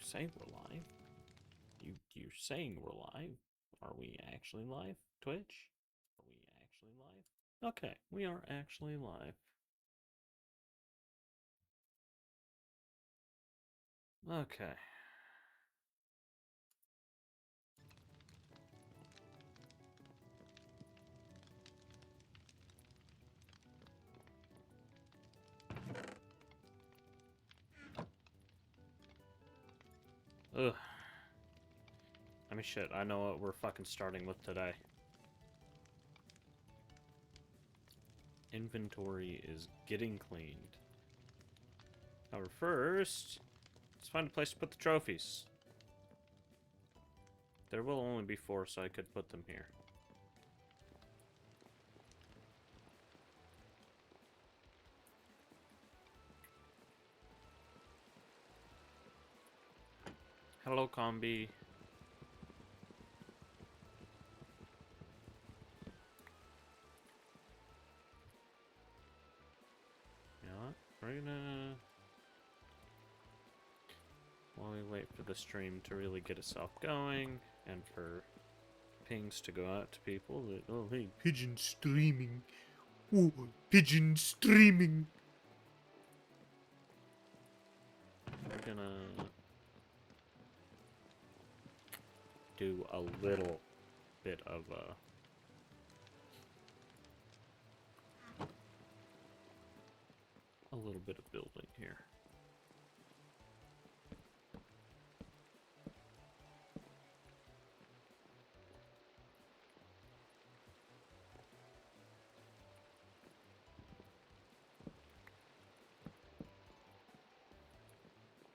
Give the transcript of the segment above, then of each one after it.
say we're live. You're saying we're live. Are we actually live? Twitch? Are we actually live? Okay, we are actually live. Okay. Ugh. I mean, shit, I know what we're fucking starting with today. Inventory is getting cleaned. However, first, let's find a place to put the trophies. There will only be 4, so I could put them here. Hello, Combi. You know what? We're gonna... While we wait for the stream to really get itself going, and for pings to go out to people that, oh, hey, pigeon streaming. Oh, pigeon streaming. We're gonna do a little bit of building here.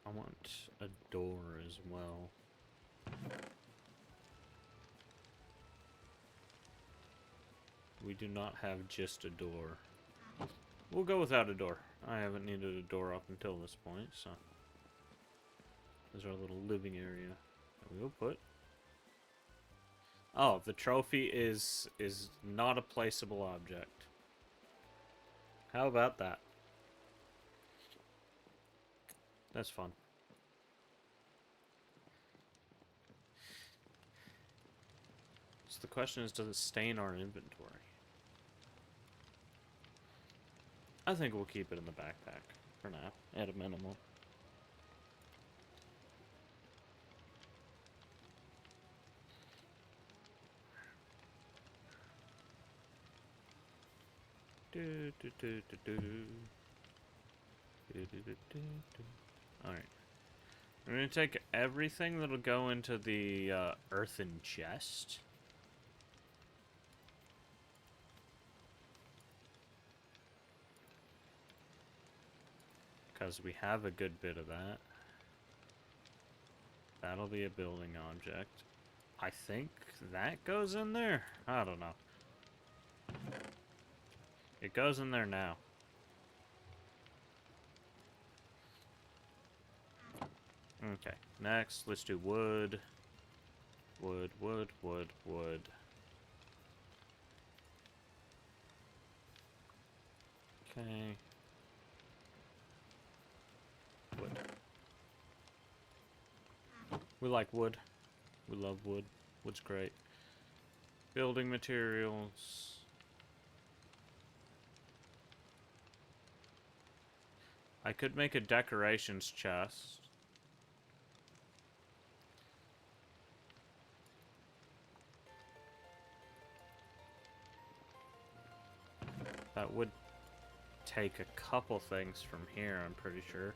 I want a door as well. We do not have just a door. We'll go without a door. I haven't needed a door up until this point, so. There's our little living area that we will put. Oh, the trophy is not a placeable object. How about that? That's fun. So the question is, does it stay in our inventory? I think we'll keep it in the backpack for now, at a minimum. Alright. We're gonna take everything that'll go into the earthen chest. Because we have a good bit of that. That'll be a building object. I think that goes in there? I don't know. It goes in there now. Okay, next, let's do wood. Wood, wood, wood, wood. Okay. Wood. We like wood. We love wood. Wood's great. Building materials. I could make a decorations chest. That would take a couple things from here, I'm pretty sure.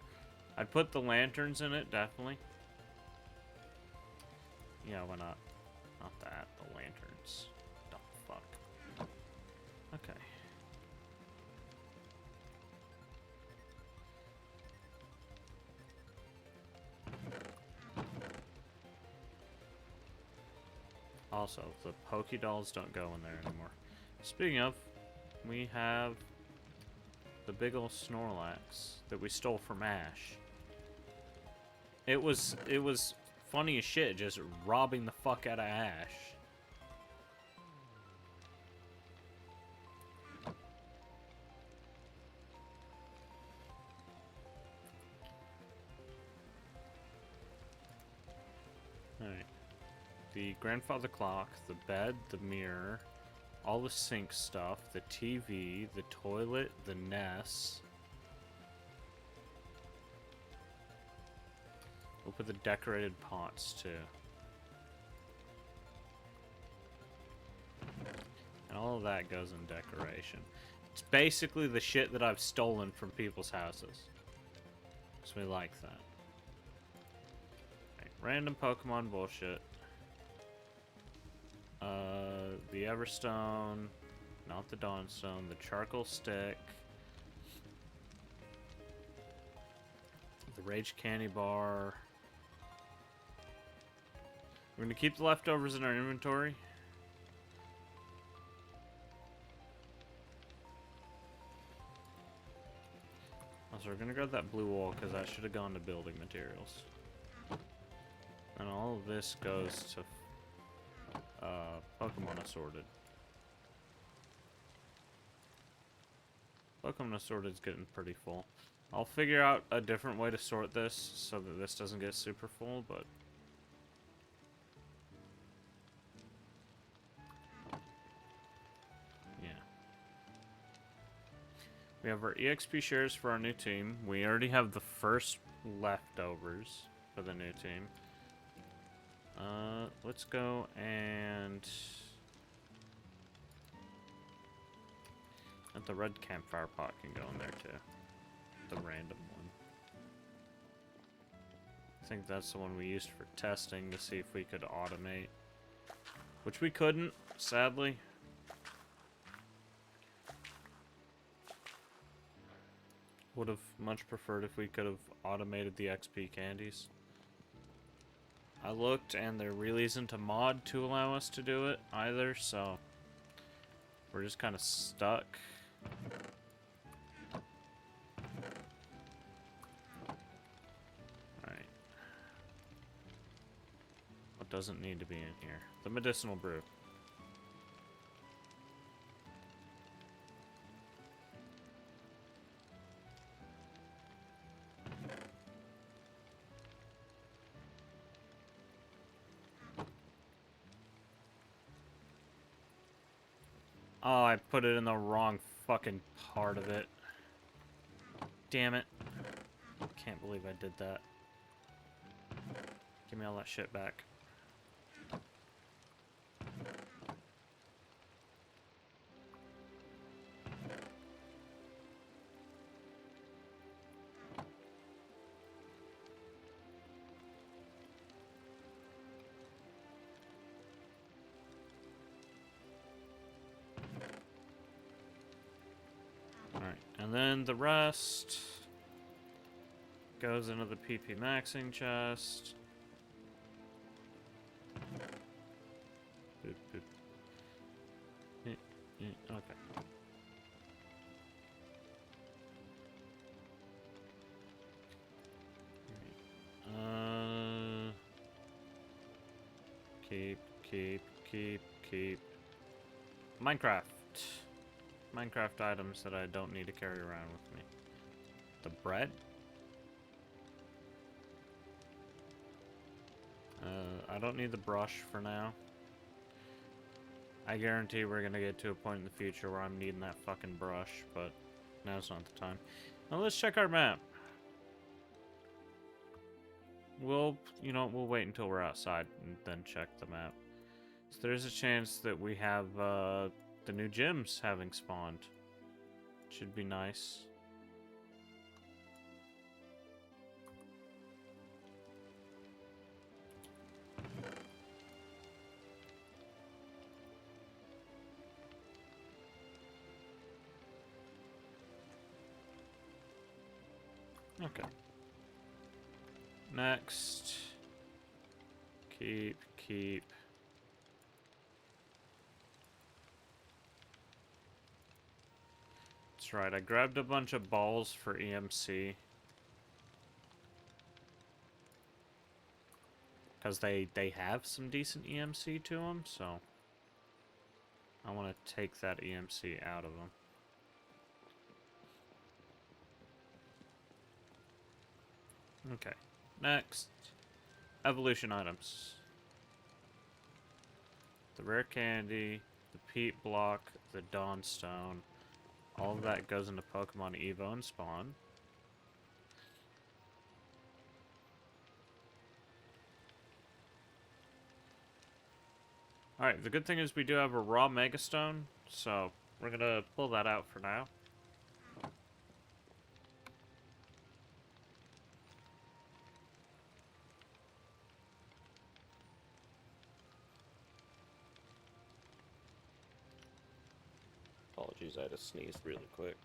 I'd put the lanterns in it, definitely. Yeah, why not? Not that, the lanterns. The fuck. Okay. Also, the Poké Dolls don't go in there anymore. Speaking of, we have the big ol' Snorlax that we stole from Ash. It was funny as shit, just robbing the fuck out of Ash. Alright. The grandfather clock, the bed, the mirror, all the sink stuff, the TV, the toilet, the Ness. We'll put the decorated pots too. And all of that goes in decoration. It's basically the shit that I've stolen from people's houses. So we like that. Right, random Pokemon bullshit. The Everstone, not the Dawnstone, the Charcoal Stick, the Rage Candy Bar. We're gonna keep the leftovers in our inventory. Also, we're gonna grab that blue wool because that should have gone to building materials. And all of this goes to Pokemon Assorted. Pokemon Assorted is getting pretty full. I'll figure out a different way to sort this so that this doesn't get super full, but... yeah. We have our EXP shares for our new team. We already have the first leftovers for the new team. Let's go and... and the red campfire pot can go in there too. The random one. I think that's the one we used for testing to see if we could automate. Which we couldn't, sadly. Would have much preferred if we could have automated the XP candies. I looked and there really isn't a mod to allow us to do it either, so we're just kind of stuck. Alright. What doesn't need to be in here? The medicinal brew. Oh, I put it in the wrong fucking part of it. Damn it. Can't believe I did that. Give me all that shit back. And then the rest goes into the PP maxing chest. Boop, boop. Okay. Keep. Minecraft items that I don't need to carry around with me. The bread? I don't need the brush for now. I guarantee we're gonna get to a point in the future where I'm needing that fucking brush, but now's not the time. Now let's check our map. We'll wait until we're outside and then check the map. So there's a chance that we have, the new gyms having spawned. Should be nice. Okay. Next. Keep. That's right, I grabbed a bunch of balls for EMC. Because they have some decent EMC to them, so I want to take that EMC out of them. Okay, next. Evolution items. the rare candy, the peat block, the dawnstone. All of that goes into Pokemon Evo and Spawn. Alright, the good thing is we do have a raw Megastone, so we're gonna pull that out for now. Apologies, I had to sneeze really quick.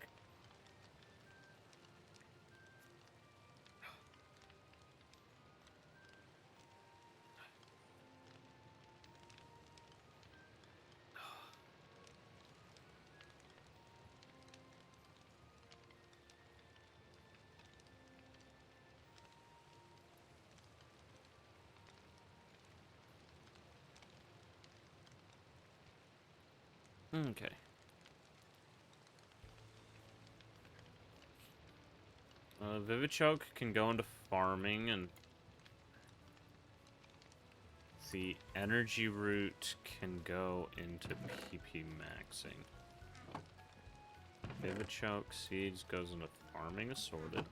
Okay. Vivichoke can go into farming, and the energy root can go into PP maxing. Vivichoke seeds goes into farming assorted.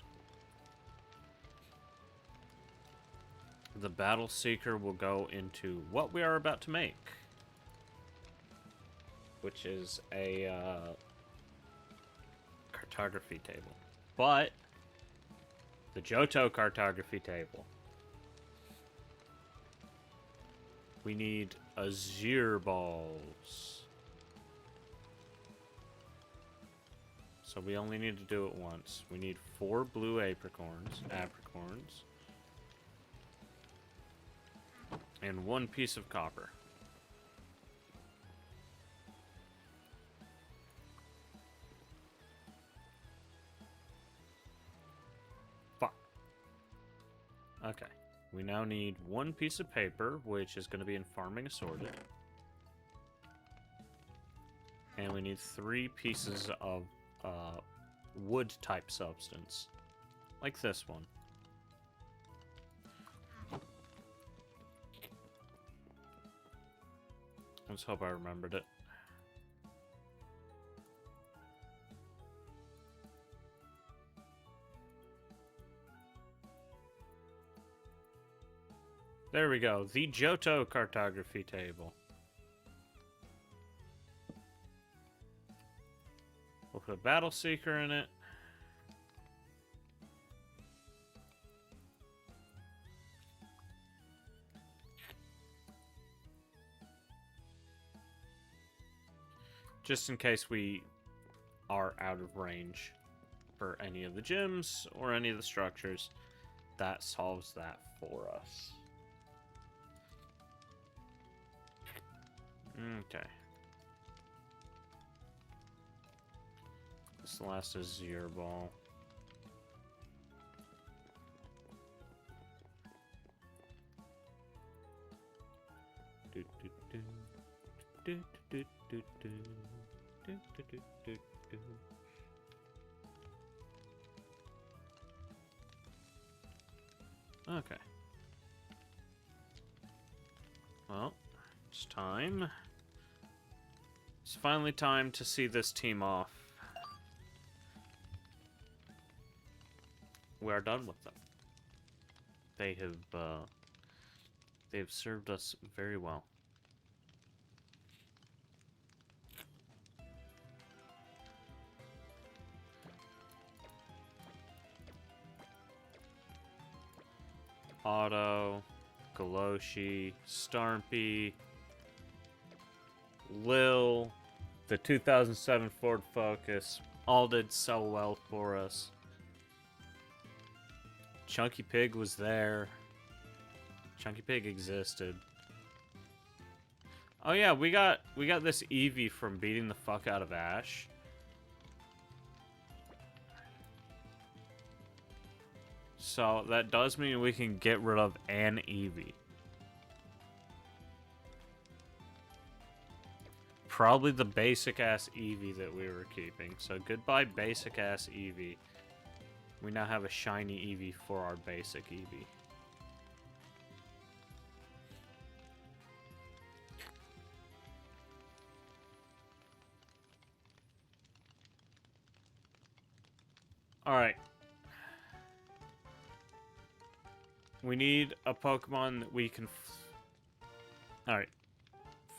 The Battle Seeker will go into what we are about to make, which is a cartography table. But the Johto cartography table, we need Azure balls. So we only need to do it once. We need 4 blue apricorns, and 1 piece of copper. Fuck. Okay. We now need 1 piece of paper, which is going to be in farming assorted. And we need 3 pieces of wood type substance. Like this one. Let's hope I remembered it. There we go. The Johto cartography table. We'll put a Battle Seeker in it. Just in case we are out of range for any of the gyms or any of the structures, that solves that for us. Okay. This last Azure ball. Do, do, do. Do, do, do, do. Do, do, do, do, do. Okay. Well, it's time. It's finally time to see this team off. We are done with them. They've served us very well. Otto, Galoshi, Starmpy, Lil, the 2007 Ford Focus, all did so well for us. Chunky Pig was there. Chunky Pig existed. Oh yeah, we got this Eevee from beating the fuck out of Ash. So that does mean we can get rid of an Eevee. Probably the basic ass Eevee that we were keeping. So goodbye basic ass Eevee. We now have a shiny Eevee for our basic Eevee. Alright. We need a Pokemon that we can... Alright.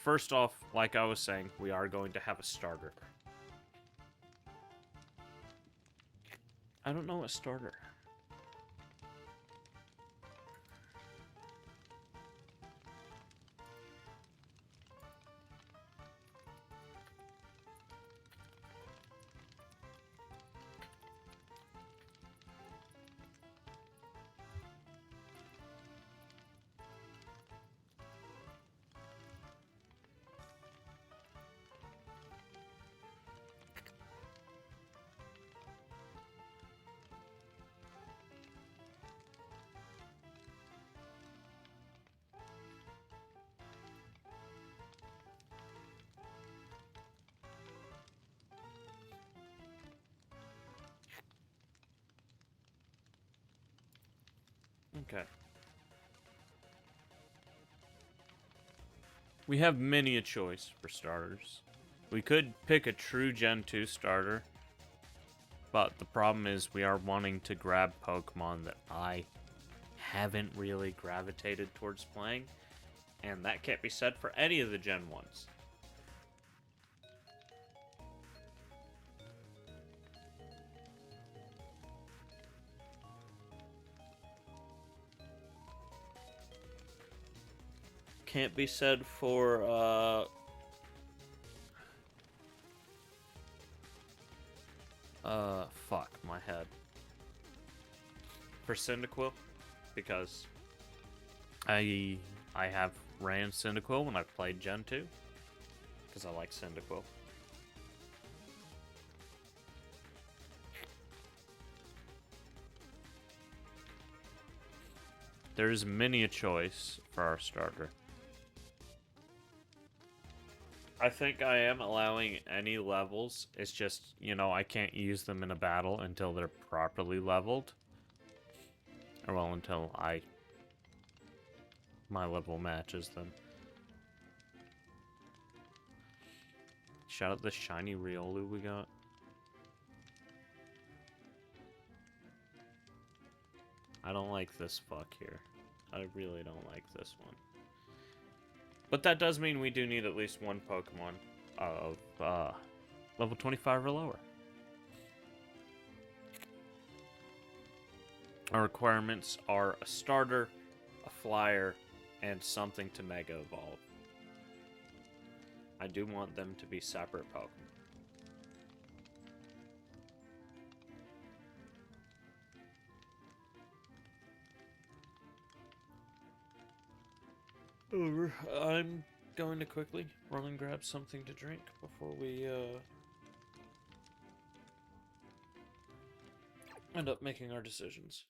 First off, like I was saying, we are going to have a starter. I don't know what starter. Okay. We have many a choice for starters. We could pick a true Gen 2 starter, but the problem is we are wanting to grab Pokemon that I haven't really gravitated towards playing, and that can't be said for any of the Gen 1s. Can't be said for, fuck, my head. For Cyndaquil, because I have ran Cyndaquil when I played Gen 2, because I like Cyndaquil. There is many a choice for our starter. I think I am allowing any levels. It's just, you know, I can't use them in a battle until they're properly leveled. Or, well, until my level matches them. Shout out the shiny Riolu we got. I don't like this fuck here. I really don't like this one. But that does mean we do need at least one Pokemon of level 25 or lower. Our requirements are a starter, a flyer, and something to Mega Evolve. I do want them to be separate Pokemon. I'm going to quickly run and grab something to drink before we end up making our decisions.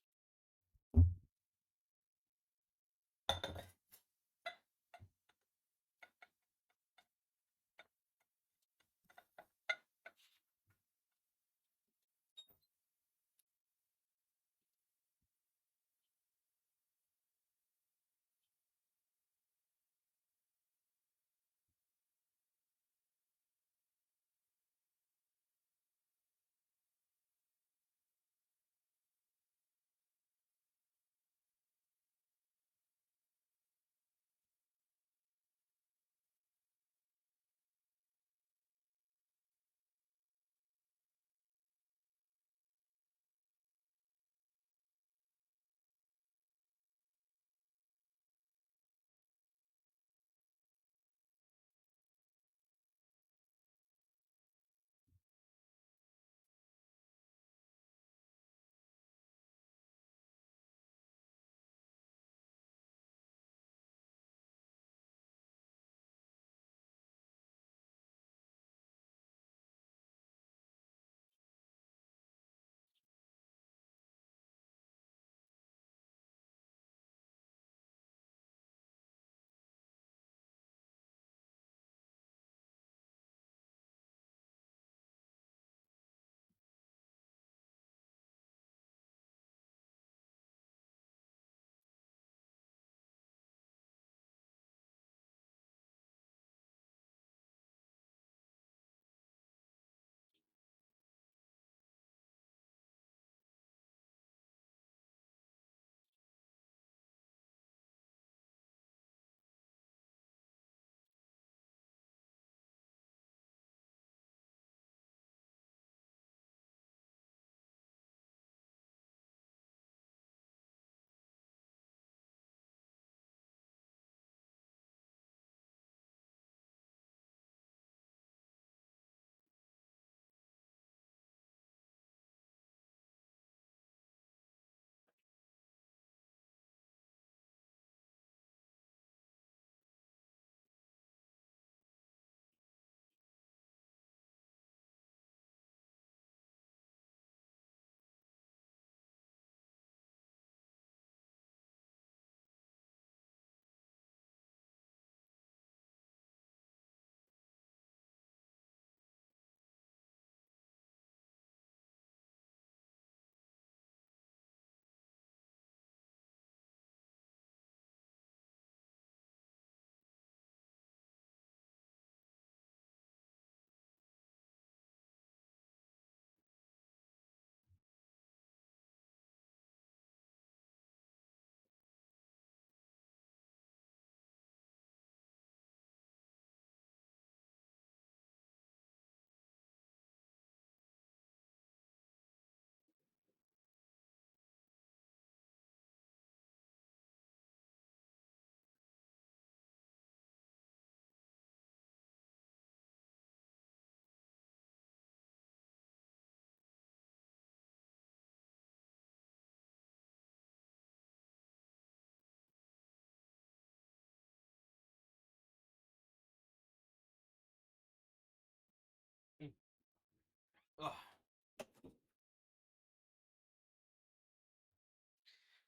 Ugh.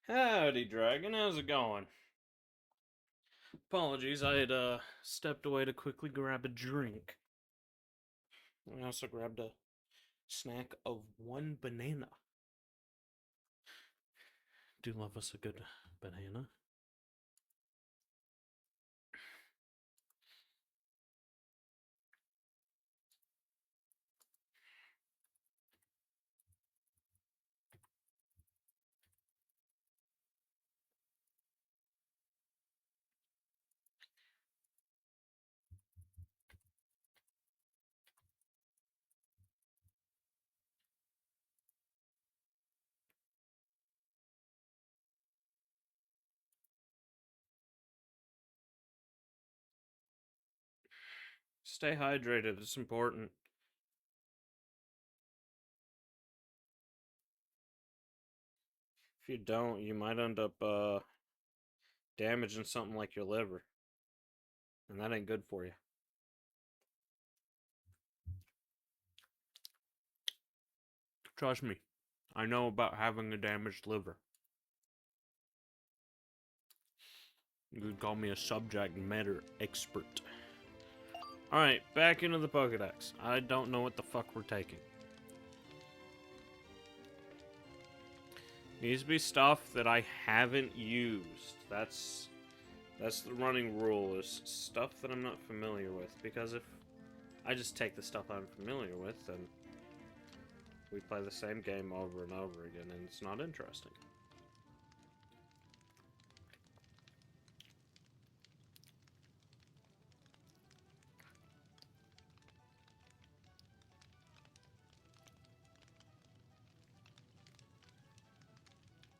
Howdy, Dragon. How's it going? Apologies, I had stepped away to quickly grab a drink. I also grabbed a snack of one banana. Do love us a good banana. Stay hydrated, it's important. If you don't, you might end up damaging something like your liver. And that ain't good for you. Trust me, I know about having a damaged liver. You could call me a subject matter expert. Alright, back into the Pokedex. I don't know what the fuck we're taking. Needs to be stuff that I haven't used. That's the running rule, is stuff that I'm not familiar with. Because if I just take the stuff I'm familiar with, then we play the same game over and over again, and it's not interesting.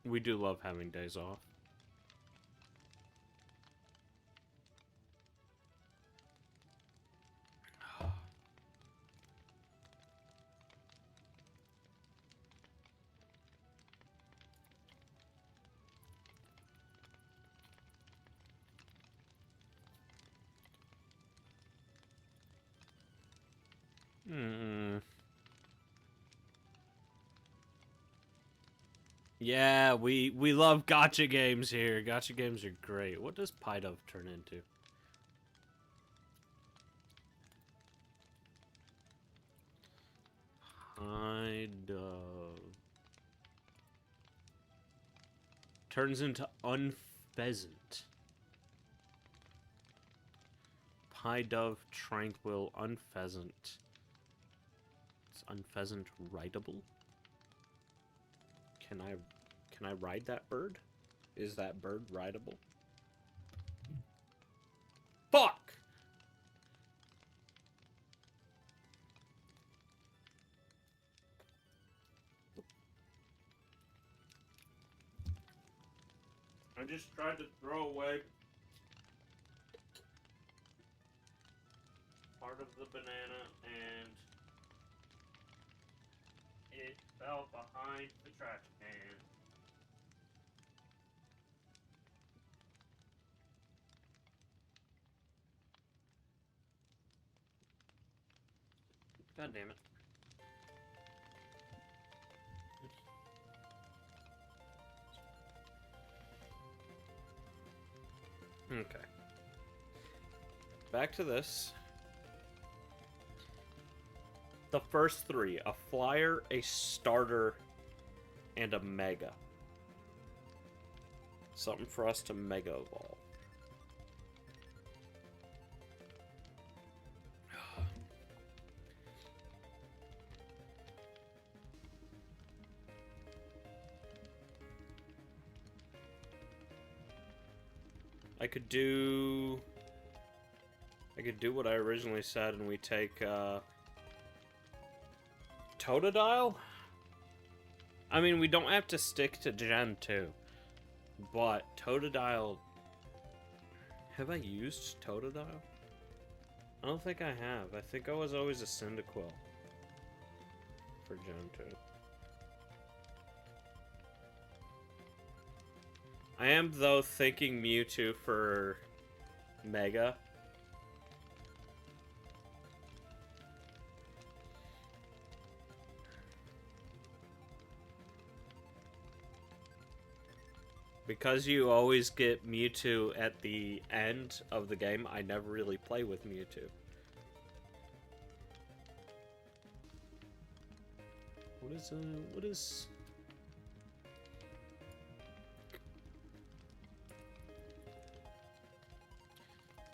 We do love having days off. Yeah, we love gacha games here. Gacha games are great. What does Pidove turn into? Pidove turns into unpheasant. Pidove tranquil unpheasant. Is unpheasant rideable? Can I ride that bird? Is that bird rideable? Fuck! I just tried to throw away part of the banana and it fell behind the trash can. God damn it. Okay. Back to this. The first three: a flyer, a starter, and a mega. Something for us to mega evolve. I could do what I originally said, and we take Totodile? I mean, we don't have to stick to Gen 2, but Totodile... Have I used Totodile? I don't think I have. I think I was always a Cyndaquil for Gen 2. I am, though, thinking Mewtwo for Mega. Because you always get Mewtwo at the end of the game, I never really play with Mewtwo. What is...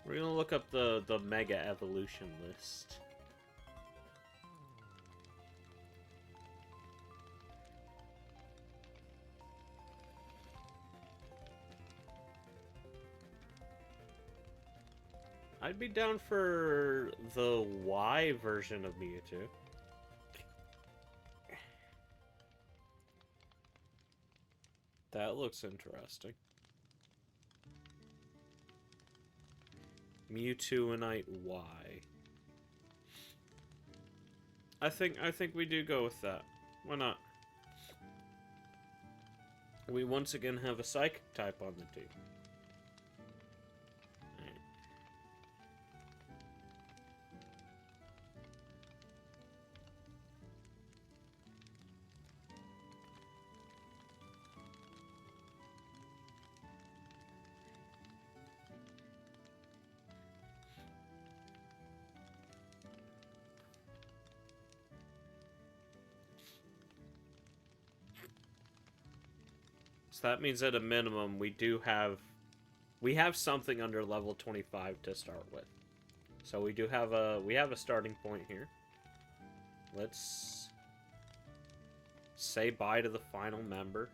We're gonna look up the Mega Evolution list. I'd be down for the Y version of Mewtwo. That looks interesting. Mewtwoinite Y. I think we do go with that. Why not? We once again have a Psychic type on the team. So that means at a minimum we have something under level 25 to start with. So we do have a starting point here. Let's say bye to the final member.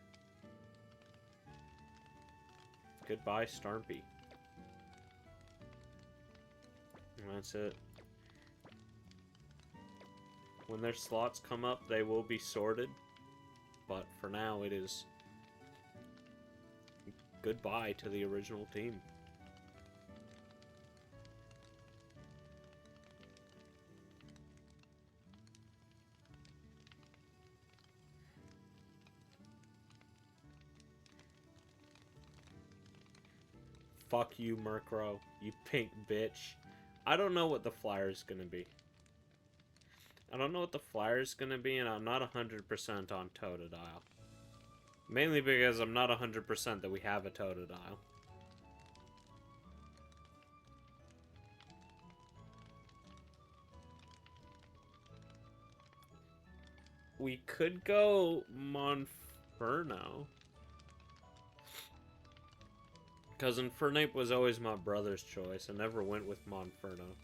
Goodbye, Starmpy. And that's it. When their slots come up, they will be sorted. But for now, it is goodbye to the original team. Fuck you, Murkrow. You pink bitch. I don't know what the flyer's gonna be. I don't know what the flyer's gonna be, and I'm not 100% on Totodile. Mainly because I'm not 100% that we have a Totodile. We could go Monferno. Because Infernape was always my brother's choice. I never went with Monferno.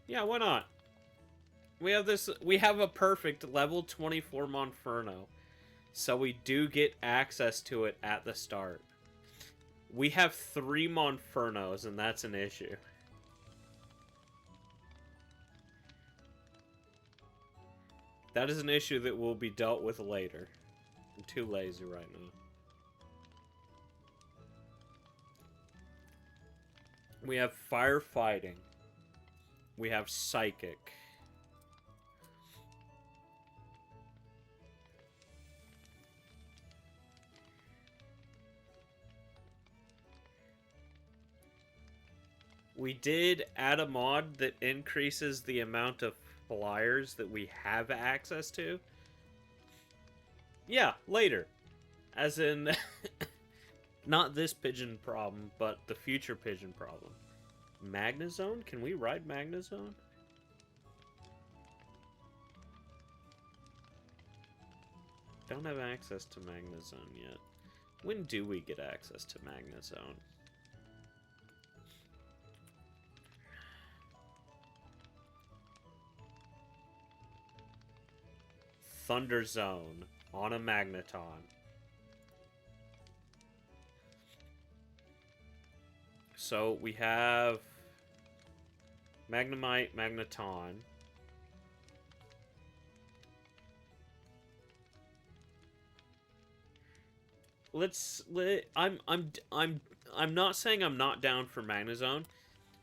Yeah, why not? We have a perfect level 24 Monferno. So we do get access to it at the start. We have 3 Monfernos, and that's an issue. That is an issue that will be dealt with later. I'm too lazy right now. We have Firefighting. We have Psychic. We did add a mod that increases the amount of flyers that we have access to. Yeah, later. As in, not this pigeon problem, but the future pigeon problem. Magnezone? Can we ride Magnezone? Don't have access to Magnezone yet. When do we get access to Magnezone? Thunder Zone on a Magneton. So we have Magnemite, Magneton. I'm not saying I'm not down for Magnezone,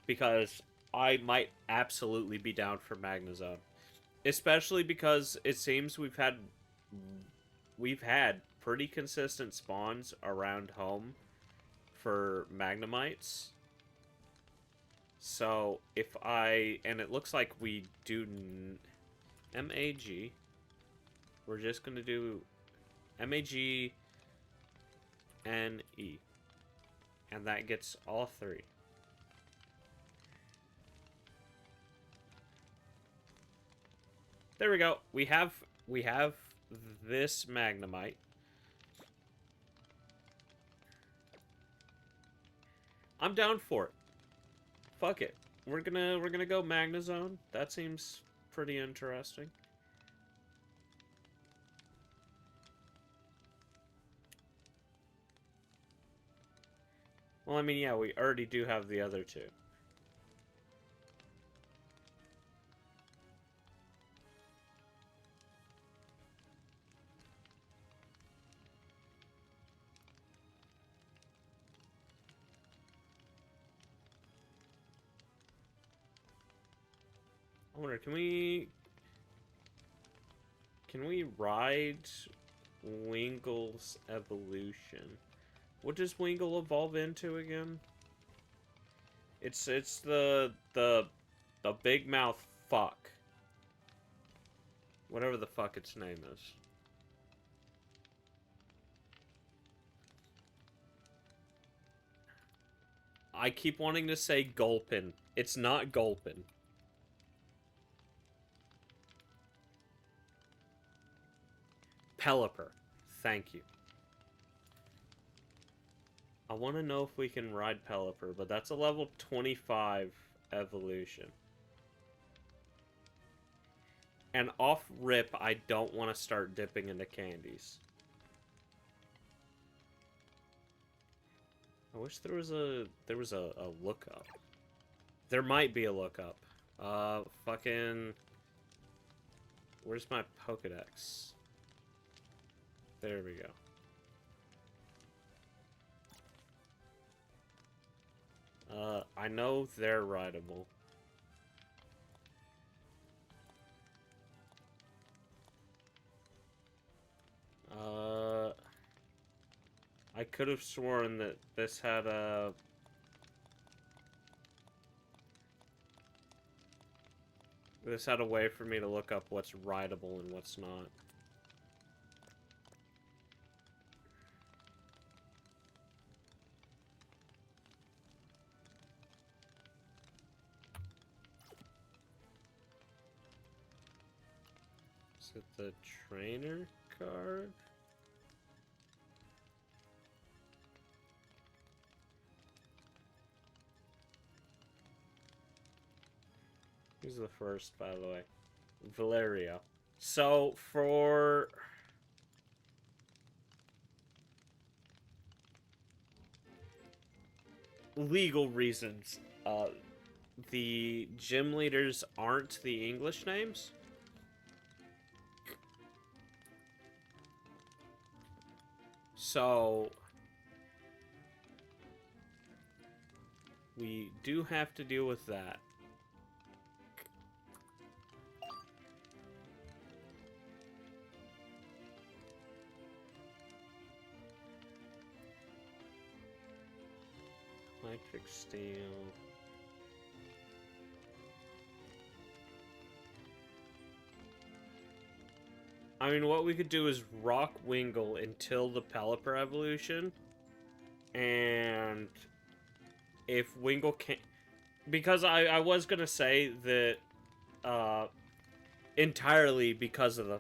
because I might absolutely be down for Magnezone. Especially because it seems we've had pretty consistent spawns around home for Magnemites. So, and it looks like we do... MAG. We're just gonna do MAG NE. And that gets all three. There we go. We have this Magnemite. I'm down for it. Fuck it. We're gonna go Magnezone. That seems pretty interesting. Well, I mean, yeah, we already do have the other two. I wonder, can we ride Wingle's evolution? What does Wingle evolve into again? It's the big mouth fuck. Whatever the fuck its name is. I keep wanting to say Gulpin. It's not Gulpin. Pelipper. Thank you. I want to know if we can ride Pelipper, but that's a level 25 evolution. And off rip, I don't want to start dipping into candies. I wish there was a lookup. There might be a lookup. Fucking... Where's my Pokedex? There we go. I know they're rideable. I could have sworn that this had a... This had a way for me to look up what's rideable and what's not. Is it the trainer card? Who's the first, by the way? Valeria. So, for... legal reasons, the gym leaders aren't the English names. So, we do have to deal with that. Electric Steel. I mean, what we could do is rock Wingle until the Pelipper evolution. And if Wingle can't... Because I was gonna say that entirely because of the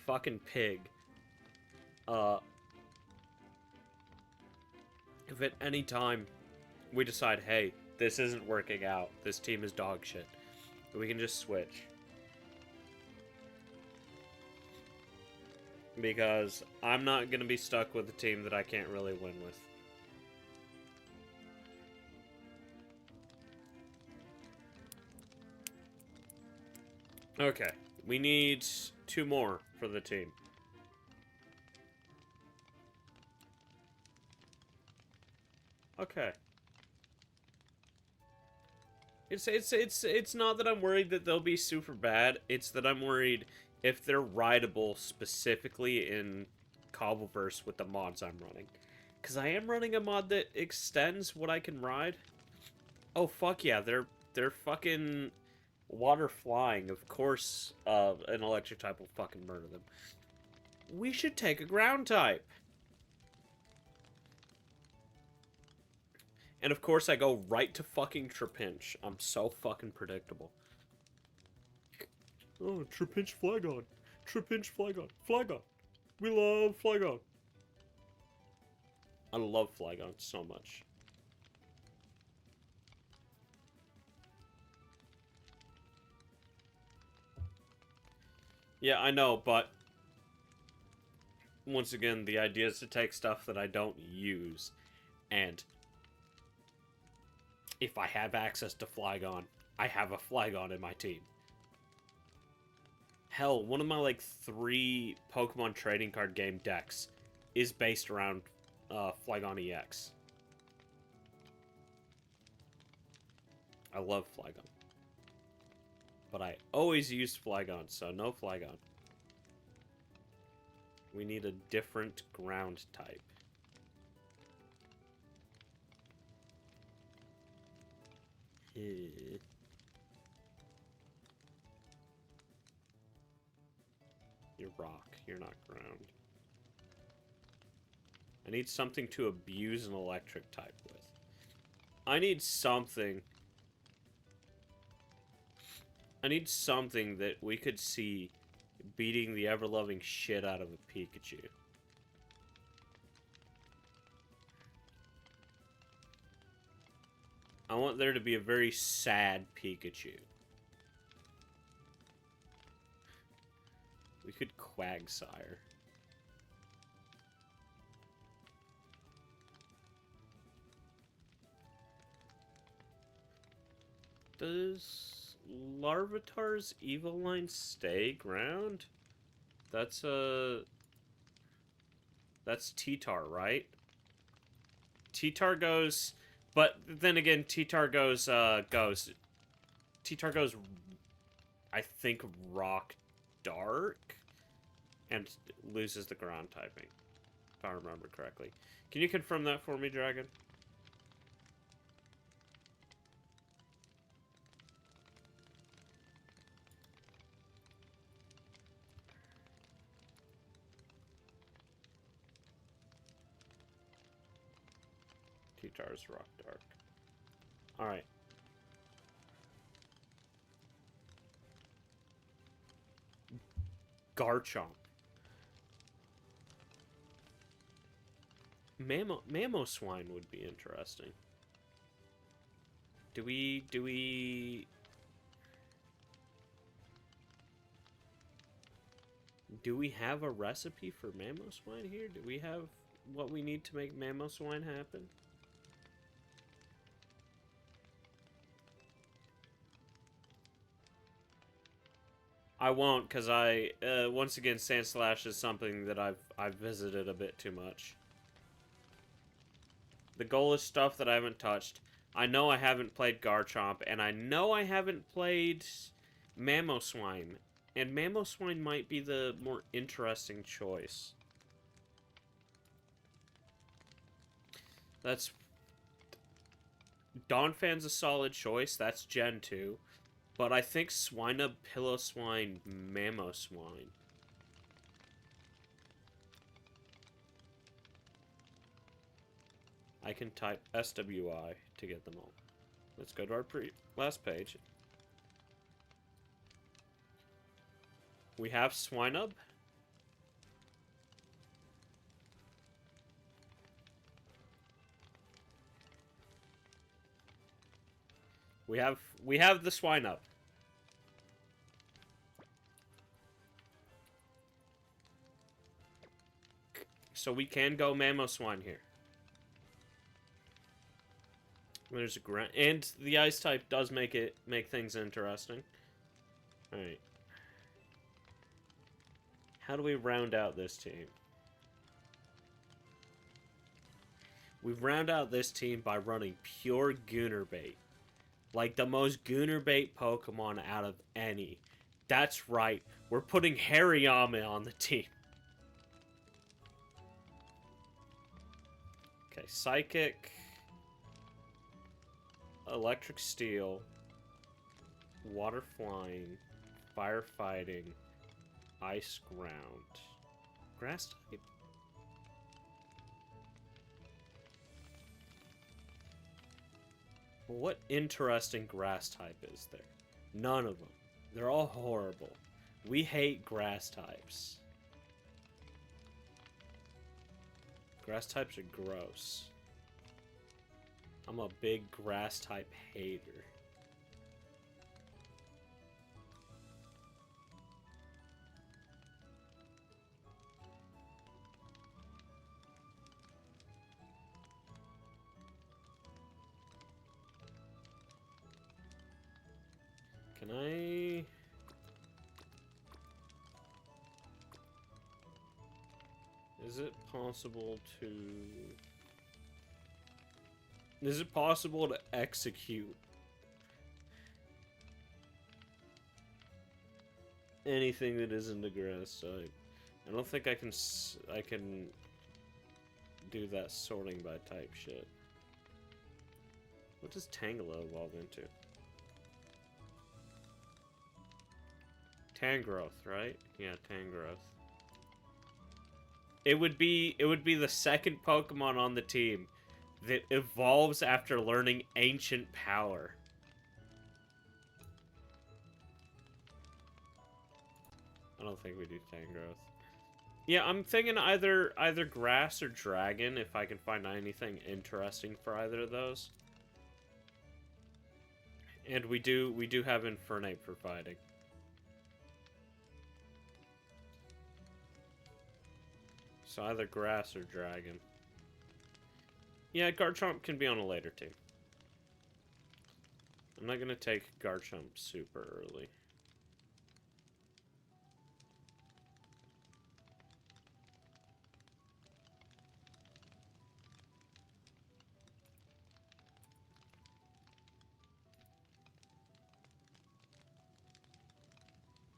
fucking pig. If at any time we decide, hey, this isn't working out, this team is dog shit, we can just switch. Because I'm not going to be stuck with a team that I can't really win with. Okay, we need 2 more for the team. Okay. It's not that I'm worried that they'll be super bad. It's that I'm worried if they're rideable specifically in Cobbleverse with the mods I'm running. Because I am running a mod that extends what I can ride. Oh, fuck yeah. They're fucking Water flying, of course, an electric type will fucking murder them. We should take a ground type. And of course I go right to fucking Trapinch. I'm so fucking predictable. Oh, Trapinch Flygon. Trapinch Flygon. Flygon. We love Flygon. I love Flygon so much. Yeah, I know, but once again, the idea is to take stuff that I don't use, and if I have access to Flygon, I have a Flygon in my team. Hell, one of my, like, 3 Pokemon trading card game decks is based around Flygon EX. I love Flygon. But I always use Flygon, so no Flygon. We need a different ground type. You're rock. You're not ground. I need something to abuse an electric type with. I need something that we could see beating the ever-loving shit out of a Pikachu. I want there to be a very sad Pikachu. We could Quagsire. Does Larvitar's Evoline stay ground? That's T-Tar, right? T-Tar goes, but then again, T-Tar goes, T-Tar goes, I think, Rock Dark, and loses the ground typing, if I remember correctly. Can you confirm that for me, Dragon? T-Tar's Rock Dark. Alright. Garchomp. Mamoswine would be interesting. Do we have a recipe for Mamoswine here? Do we have what we need to make Mamoswine happen? I won't, because once again, Sandslash is something that I've visited a bit too much. The goal is stuff that I haven't touched. I know I haven't played Garchomp, and I know I haven't played Mamoswine. And Mamoswine might be the more interesting choice. That's... Donphan's a solid choice. That's Gen 2. But I think Swinub, Piloswine, Mamoswine. I can type SWI to get them all. Let's go to our last page. We have Swinub. We have the Swinub. So we can go Mamoswine here. There's a ground, and the ice type does make things interesting. All right. How do we round out this team? We round out this team by running pure Goonerbait. Like the most Goonerbait Pokemon out of any. That's right. We're putting Hariyama on the team. Okay, Psychic, Electric Steel, water flying, firefighting, ice ground. Grass type. What interesting grass type is there? None of them. They're all horrible. We hate grass types. Grass types are gross. I'm a big grass type hater. Can I... Is it possible to... Is it possible to execute anything that isn't a grass type? I don't think I can do that sorting by type shit. What does Tangela evolve into? Tangrowth, right? Yeah, Tangrowth. It would be the second Pokemon on the team that evolves after learning Ancient Power. I don't think we do Tangrowth. Yeah, I'm thinking either Grass or Dragon if I can find anything interesting for either of those. And we do have Infernape for fighting. So either Grass or Dragon. Yeah, Garchomp can be on a later team. I'm not gonna take Garchomp super early.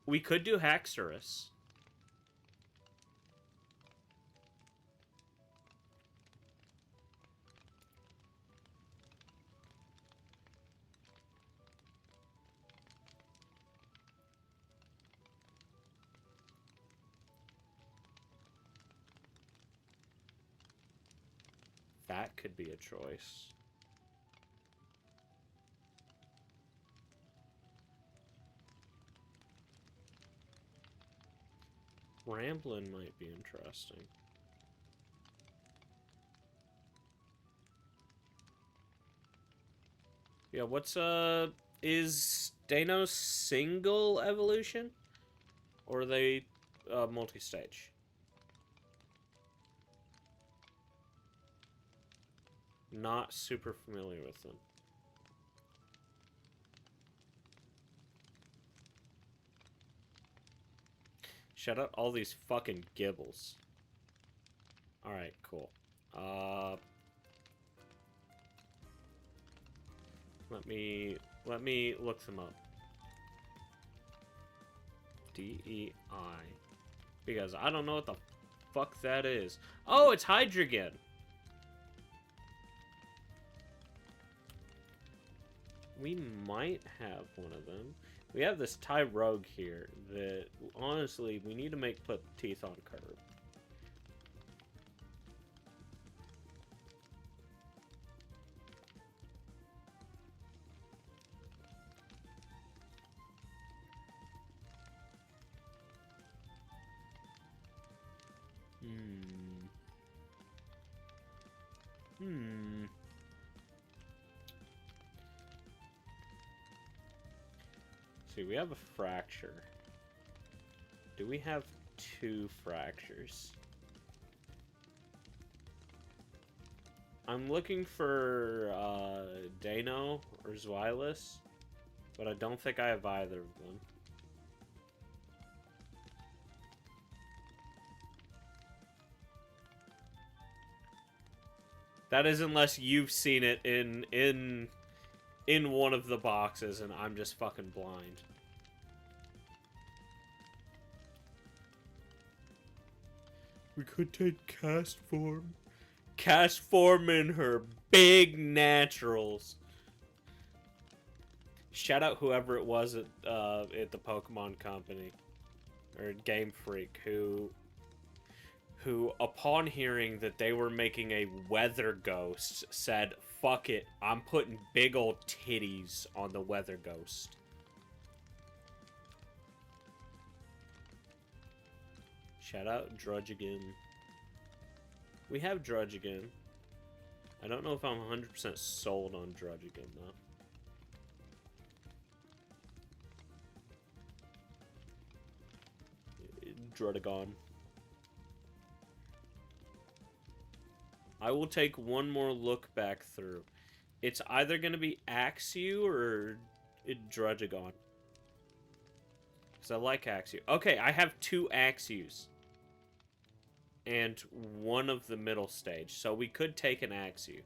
We could do Haxorus. That could be a choice. Ramblin' might be interesting. Yeah, what's is Dano single evolution? Or are they multi-stage? Not super familiar with them. Shut out all these fucking gibbles. Alright, cool. Let me look them up. DEI. Because I don't know what the fuck that is. Oh, it's Hydreigon! We might have one of them. We have this Tyrogue here that, honestly, we need to put teeth on curb. See, we have a fracture. Do we have 2 fractures? I'm looking for Dano or Zweilous, but I don't think I have either of them. That is unless you've seen it in one of the boxes and I'm just fucking blind. We could take Cast Form. Cast Form in her big naturals. Shout out whoever it was at the Pokemon Company or Game Freak who upon hearing that they were making a weather ghost said, "Fuck it, I'm putting big old titties on the weather ghost." Shout out Drudge again. We have Drudge again. I don't know if I'm 100% sold on Drudge again though. Drudagon. I will take one more look back through. It's either going to be Axew or Drudagon. Because I like Axew. Okay, I have 2 Axews. And one of the middle stage. So we could take an Axew.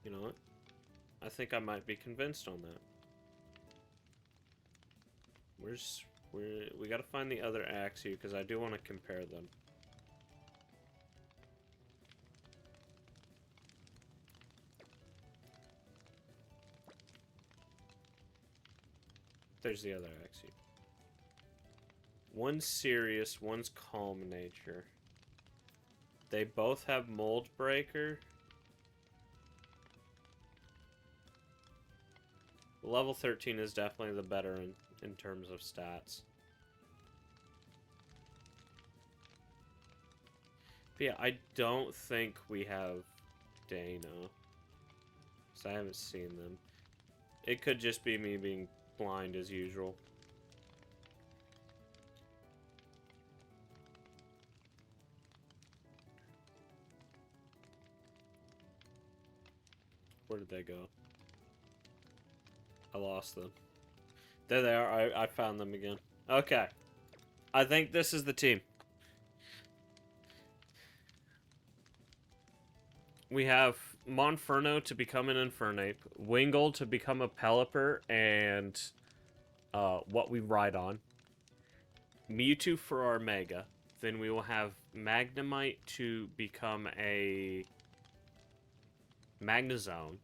You know what? I think I might be convinced on that. We gotta find the other Axew because I do want to compare them. There's the other Axew. One's serious, one's calm nature. They both have Mold Breaker. Level 13 is definitely the better in terms of stats. But yeah, I don't think we have Dano. Because I haven't seen them. It could just be me being blind as usual. Where did they go? I lost them. There they are. I found them again. Okay. I think this is the team. We have Monferno to become an Infernape, Wingull to become a Pelipper, and what we ride on. Mewtwo for our Mega. Then we will have Magnemite to become a Magnezone.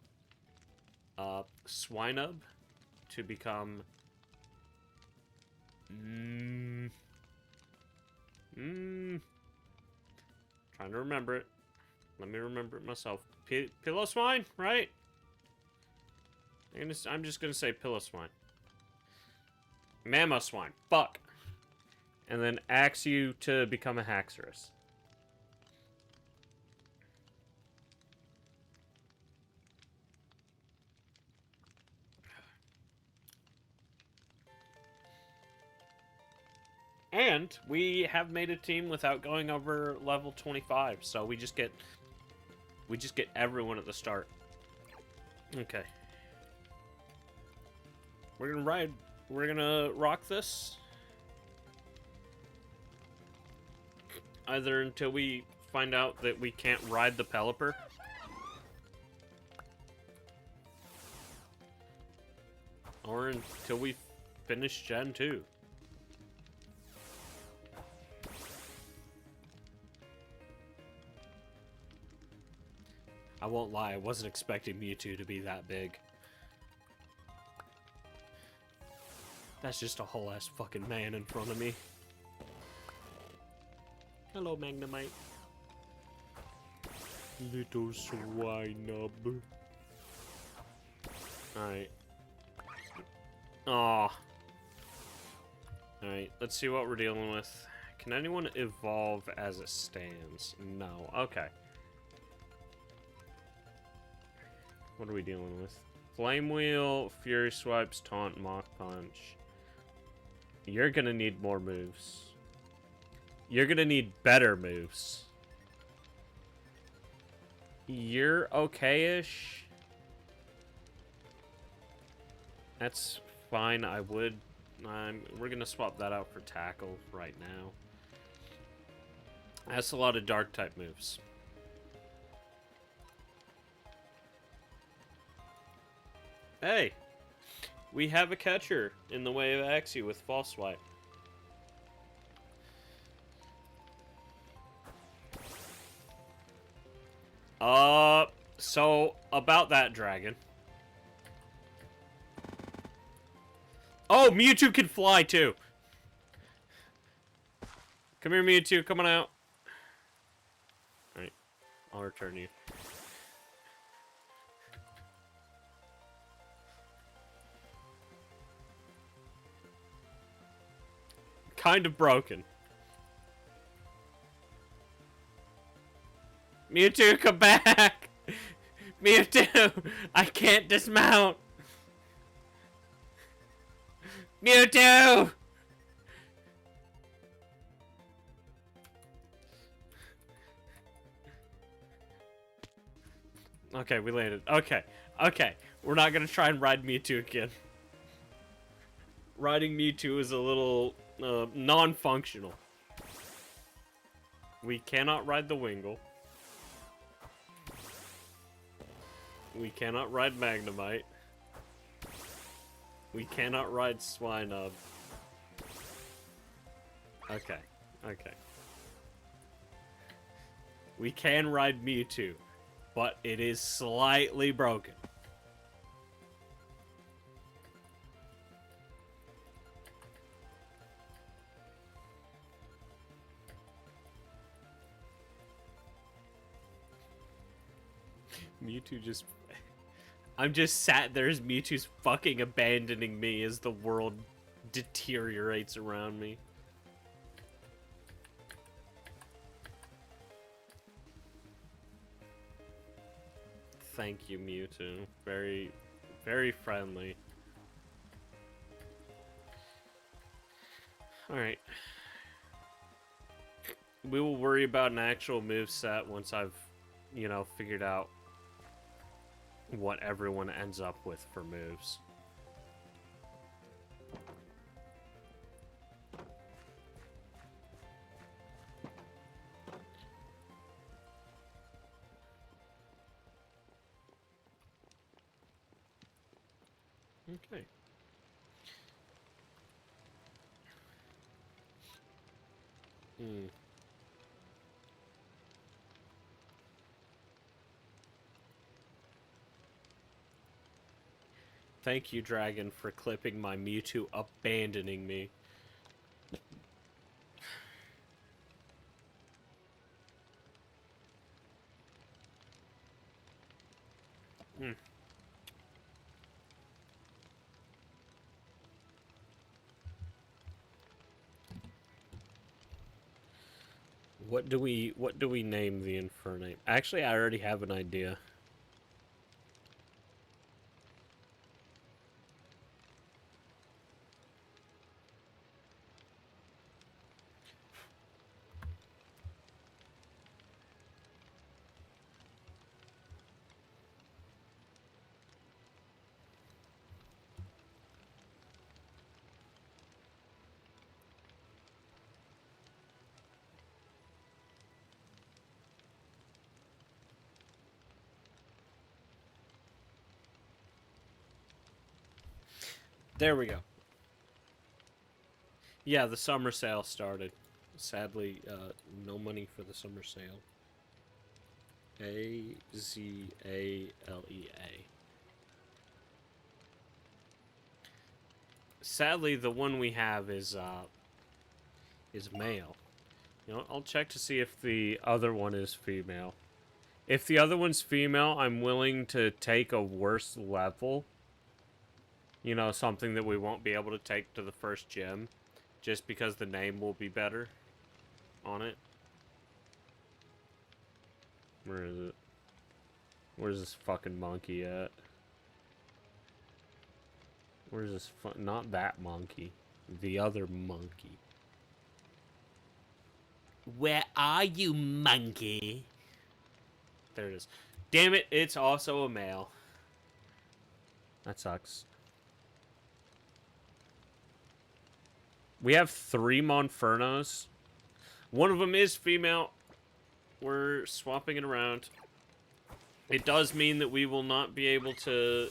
Swinub to become trying to remember it. Let me remember it myself. Piloswine, right? I'm just gonna say Piloswine. Mamoswine. Fuck. And then Axew to become a Haxorus. And we have made a team without going over level 25, so we just get everyone at the start. Okay. We're gonna rock this. Either until we find out that we can't ride the Pelipper. Or until we finish Gen 2. I won't lie, I wasn't expecting Mewtwo to be that big. That's just a whole ass fucking man in front of me. Hello, Magnemite. Little Swinub. Alright. Aw. Alright, let's see what we're dealing with. Can anyone evolve as it stands? No. Okay. What are we dealing with? Flame Wheel, Fury Swipes, Taunt, Mach Punch. You're gonna need more moves. You're gonna need better moves. You're okay-ish. That's fine. We're gonna swap that out for Tackle right now. That's a lot of Dark-type moves. Hey, we have a catcher in the way of Axew with False Swipe. So about that dragon. Oh, Mewtwo can fly too. Come here, Mewtwo. Come on out. Alright. I'll return you. Kind of broken. Mewtwo, come back! Mewtwo! I can't dismount! Mewtwo! Okay, we landed. Okay, okay. We're not gonna try and ride Mewtwo again. Riding Mewtwo is a little non-functional. We cannot ride the Wingull. We cannot ride Magnemite. We cannot ride Swinub. Okay, okay. We can ride Mewtwo, but it is slightly broken. Mewtwo just... I'm just sat there as Mewtwo's fucking abandoning me as the world deteriorates around me. Thank you, Mewtwo. Very, very friendly. Alright. We will worry about an actual moveset once I've, you know, figured out what everyone ends up with for moves. Okay. Thank you, Dragon, for clipping my Mewtwo abandoning me. What do we name the Infernape? Actually, I already have an idea. There we go. Yeah, the summer sale started. Sadly, no money for the summer sale. A-Z-A-L-E-A. Sadly, the one we have is male. You know, I'll check to see if the other one is female. If the other one's female, I'm willing to take a worse level. You know, something that we won't be able to take to the first gym, just because the name will be better on it. Where is it? Where's this fucking monkey at? Where's this not that monkey. The other monkey. Where are you, monkey? There it is. Damn it, it's also a male. That sucks. We have 3 Monfernos. One of them is female. We're swapping it around. It does mean that we will not be able to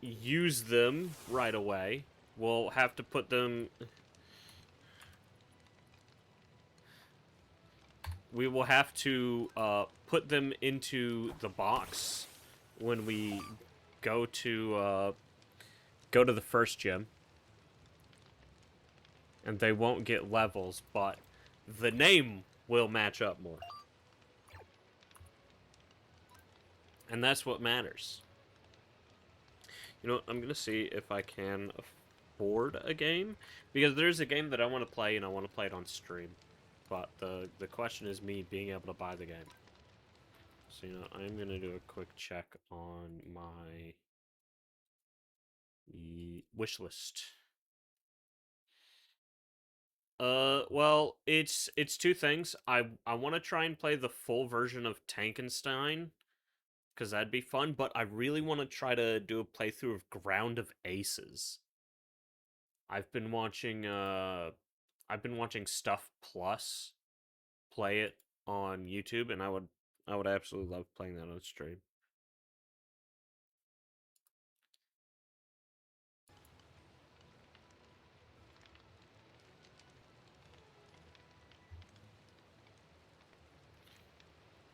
use them right away. We'll have to put them... we will have to put them into the box when we go to the first gym. And they won't get levels, but the name will match up more. And that's what matters. You know what? I'm going to see if I can afford a game. Because there's a game that I want to play, and I want to play it on stream. But the question is me being able to buy the game. So, you know, I'm going to do a quick check on my wish list. Well, it's two things. I want to try and play the full version of Tankenstein, because that'd be fun, but I really want to try to do a playthrough of Ground of Aces. I've been watching Stuff Plus play it on YouTube, and I would absolutely love playing that on stream.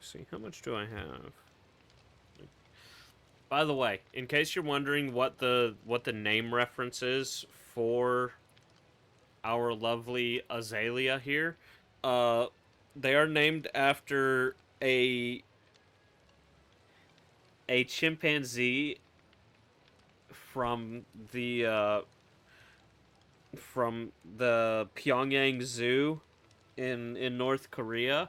See, how much do I have? By the way, in case you're wondering what the name reference is for our lovely Azalea here, they are named after a chimpanzee from the Pyongyang Zoo in North Korea.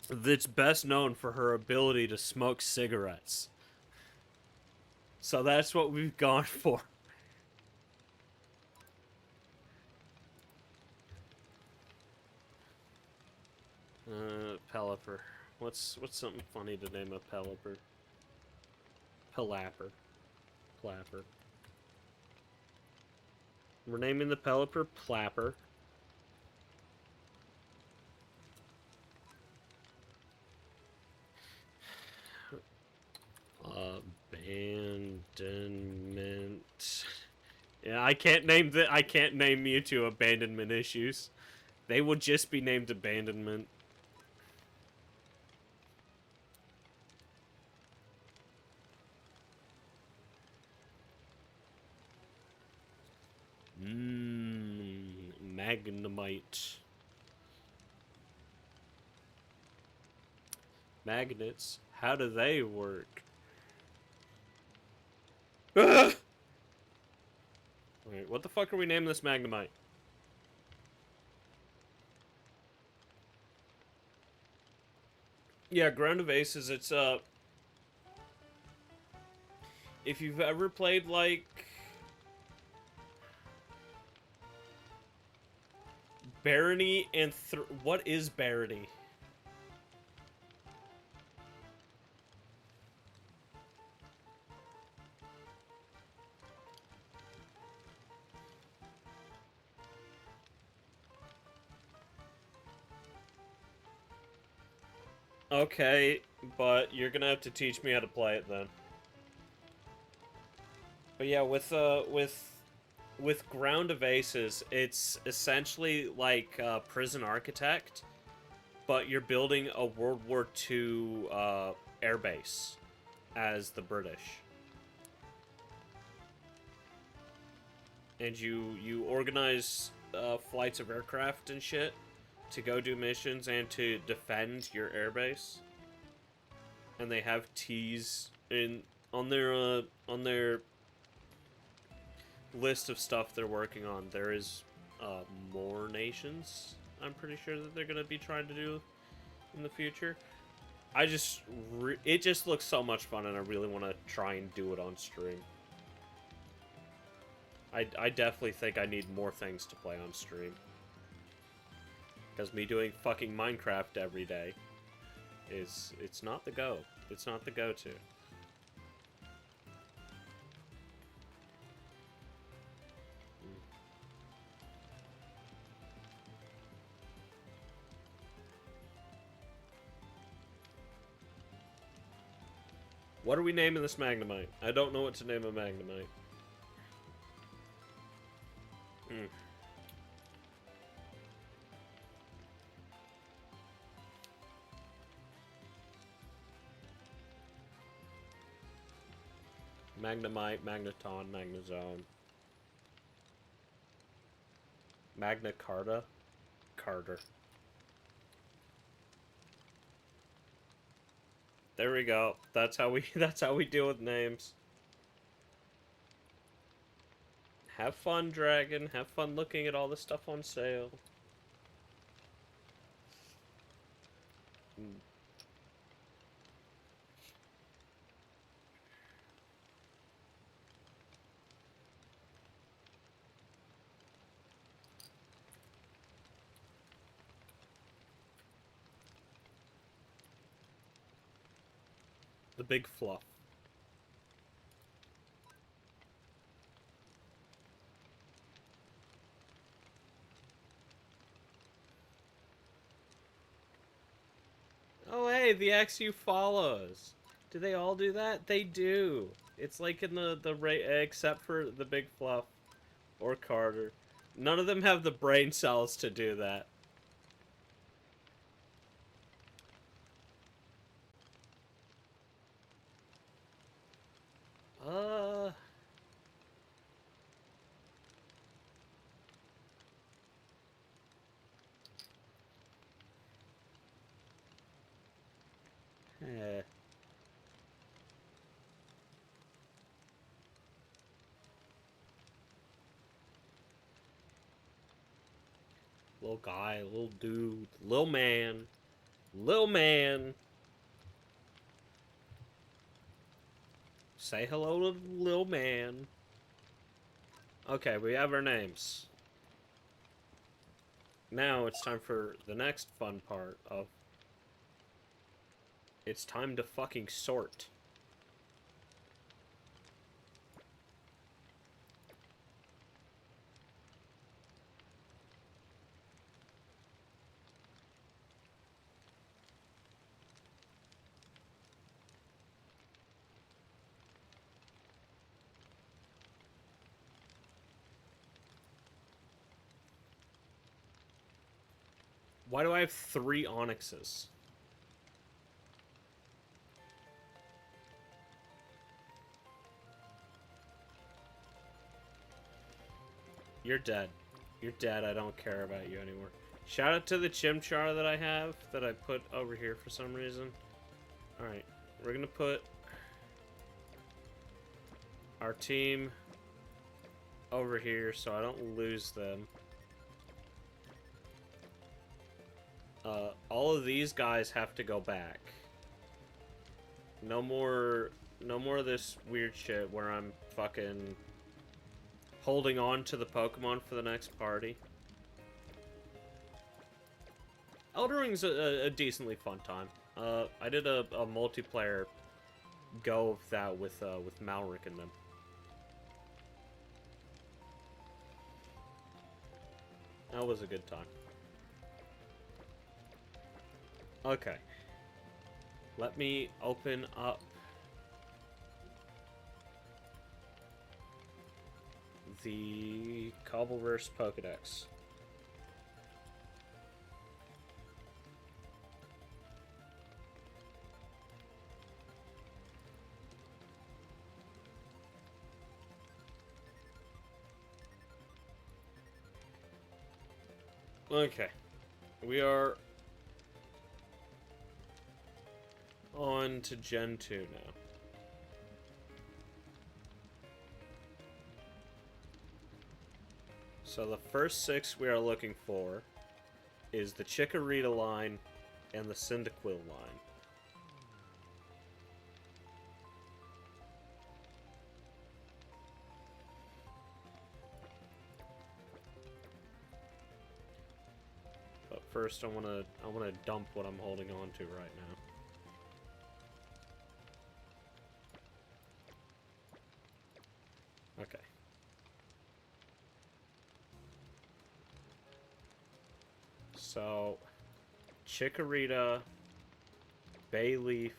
That's best known for her ability to smoke cigarettes. So that's what we've gone for. Pelipper. What's something funny to name a Pelipper? Pelapper. Plapper. We're naming the Pelipper Plapper. Abandonment. Yeah, I can't name Mewtwo abandonment issues. They will just be named abandonment. Magnemite. Magnets. How do they work? Wait, what the fuck are we naming this Magnemite? Yeah, Ground of Aces, it's, if you've ever played, like, Barony and what is Barony? Okay, but you're gonna have to teach me how to play it then. But yeah, with Ground of Aces, it's essentially like Prison Architect, but you're building a World War II airbase as the British. And you organize flights of aircraft and shit to go do missions and to defend your airbase. And they have T's on their list of stuff they're working on. There is more nations, I'm pretty sure, that they're gonna be trying to do in the future. It just looks so much fun, and I really want to try and do it on stream. I definitely think I need more things to play on stream. Because me doing fucking Minecraft every day it's not the go. It's not the go-to. What are we naming this Magnemite? I don't know what to name a Magnemite. Magnemite, Magneton, Magnezone. Magna Carta? Carter. There we go. That's how we deal with names. Have fun, Dragon. Have fun looking at all the stuff on sale. The big fluff. Oh, hey, the XU follows. Do they all do that? They do. It's like in the rate, except for the big fluff or Carter. None of them have the brain cells to do that. Uh... Eh. Little guy, little dude, little man. Little man. Say hello to the little man. Okay, we have our names. Now it's time for the next fun part of... It's time to fucking sort. Why do I have 3 onyxes? You're dead. You're dead. I don't care about you anymore. Shout out to the chimchar that I have that I put over here for some reason. Alright. We're gonna put our team over here so I don't lose them. All of these guys have to go back. No more of this weird shit where I'm fucking holding on to the Pokemon for the next party. Elden Ring's a decently fun time. I did a multiplayer go of that with Malric and them. That was a good time. Okay. Let me open up the Cobbleverse Pokedex. Okay. We are on to Gen 2 now. So the first 6 we are looking for is the Chikorita line and the Cyndaquil line. But first I wanna dump what I'm holding on to right now. Okay. So, Chikorita, Bayleaf,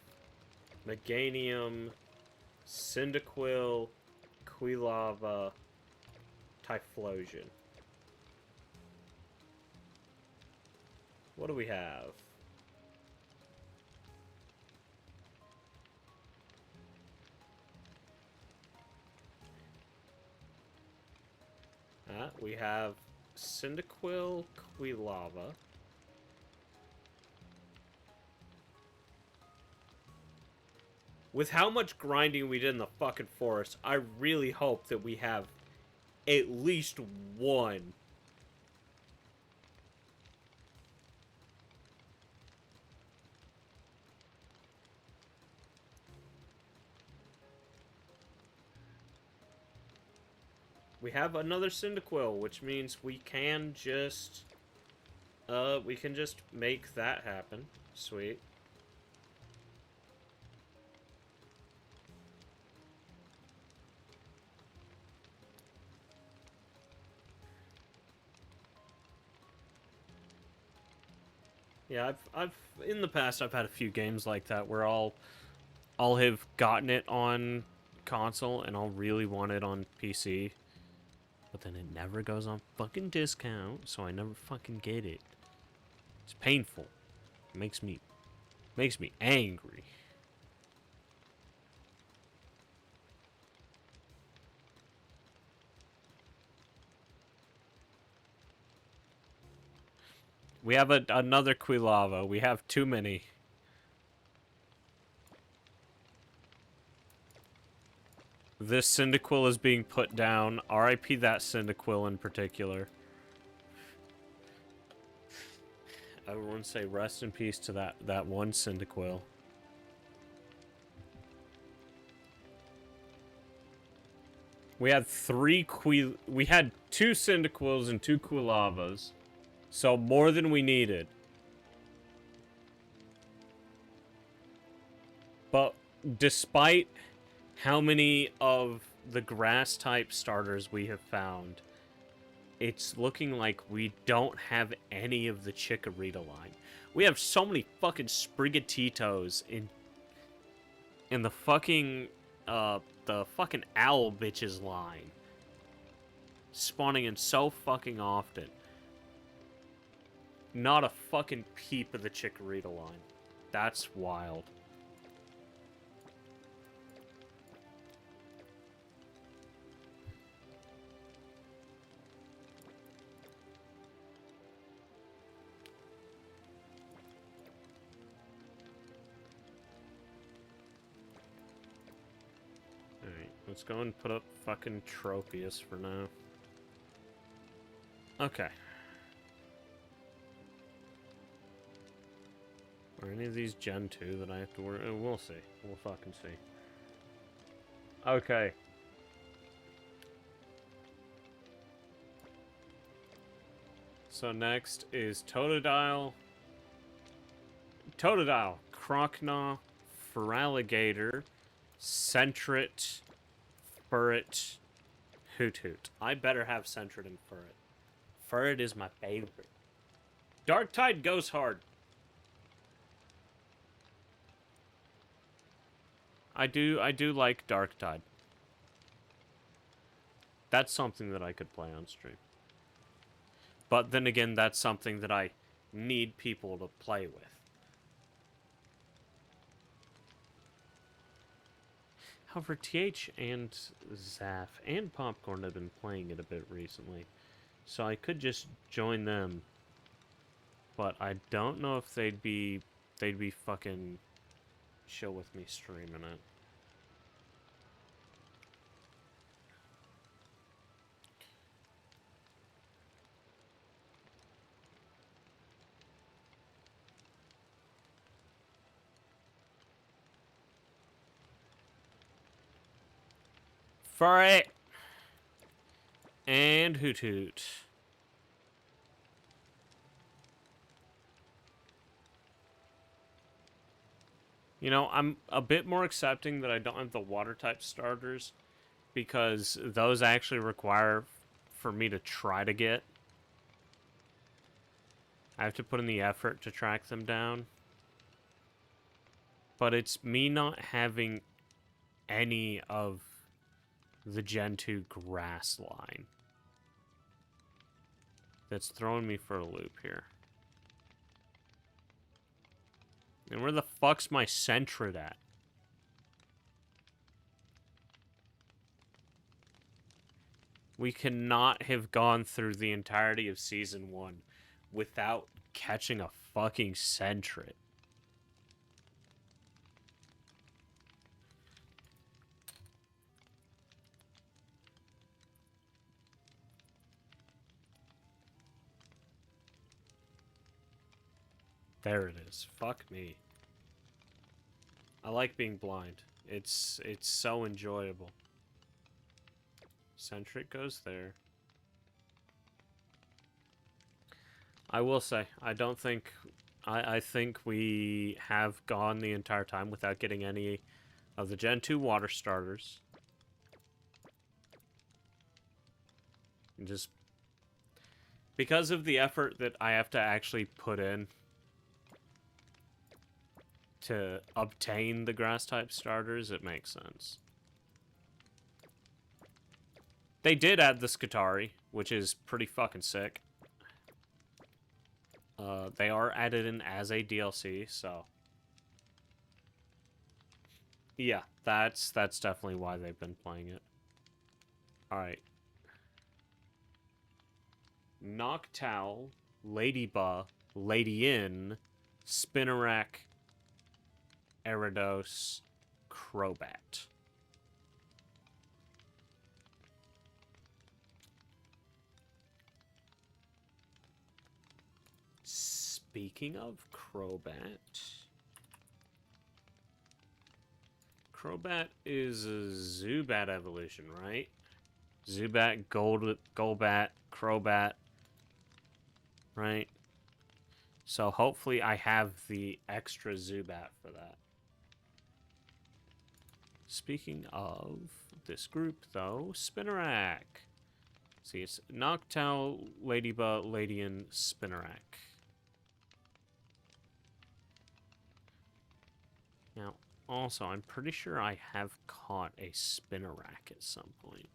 Meganium, Cyndaquil, Quilava, Typhlosion. What do we have? that, we have Cyndaquil, Quilava. With how much grinding we did in the fucking forest, I really hope that we have at least one. We have another Cyndaquil, which means we can just make that happen. Sweet. Yeah, I've in the past I've had a few games like that where I'll have gotten it on console and I'll really want it on PC, but then it never goes on fucking discount, so I never fucking get it. It's painful. It makes me angry. We have another Quilava. We have too many. This Cyndaquil is being put down. RIP that Cyndaquil in particular. Everyone say rest in peace to that one Cyndaquil. We had we had 2 Cyndaquils and 2 Quilavas. So more than we needed. But despite how many of the grass type starters we have found, it's looking like we don't have any of the Chikorita line. We have so many fucking Sprigatitos in the fucking owl bitches line. Spawning in so fucking often. Not a fucking peep of the Chikorita line. That's wild. Alright, let's go and put up fucking Tropius for now. Okay. Are any of these Gen 2 that I have to worry? We'll see. We'll fucking see. Okay. So next is Totodile, Croconaw, Feraligatr, Sentret, Furret, Hoot. I better have Sentret and Furret. Furret is my favorite. Darktide goes hard. I do like Darktide. That's something that I could play on stream. But then again, that's something that I need people to play with. However, TH and Zaf and Popcorn have been playing it a bit recently. So I could just join them. But I don't know if they'd be fucking chill with me streaming it. Furret and Hoot. You know, I'm a bit more accepting that I don't have the water type starters because those actually require for me to try to get. I have to put in the effort to track them down. But it's me not having any of the Gen 2 grass line that's throwing me for a loop here. And where the fuck's my Sentret at? We cannot have gone through the entirety of Season 1 without catching a fucking Sentret. There it is. Fuck me. I like being blind. It's so enjoyable. Sentret goes there. I will say, I don't think... I think we have gone the entire time without getting any of the Gen 2 water starters. Just because of the effort that I have to actually put in to obtain the grass-type starters, it makes sense. They did add the Skitari, which is pretty fucking sick. They are added in as a DLC, so... yeah, that's definitely why they've been playing it. Alright. Noctowl, Ladyba, Ladyin, Spinarak, Eridos, Crobat. Speaking of Crobat, Crobat is a Zubat evolution, right? Zubat, Golbat, Crobat, right? So hopefully I have the extra Zubat for that. Speaking of this group, though, Spinarak. See, it's Noctowl, Ladyba, Ladyin, Spinarak. Now, also, I'm pretty sure I have caught a Spinarak at some point.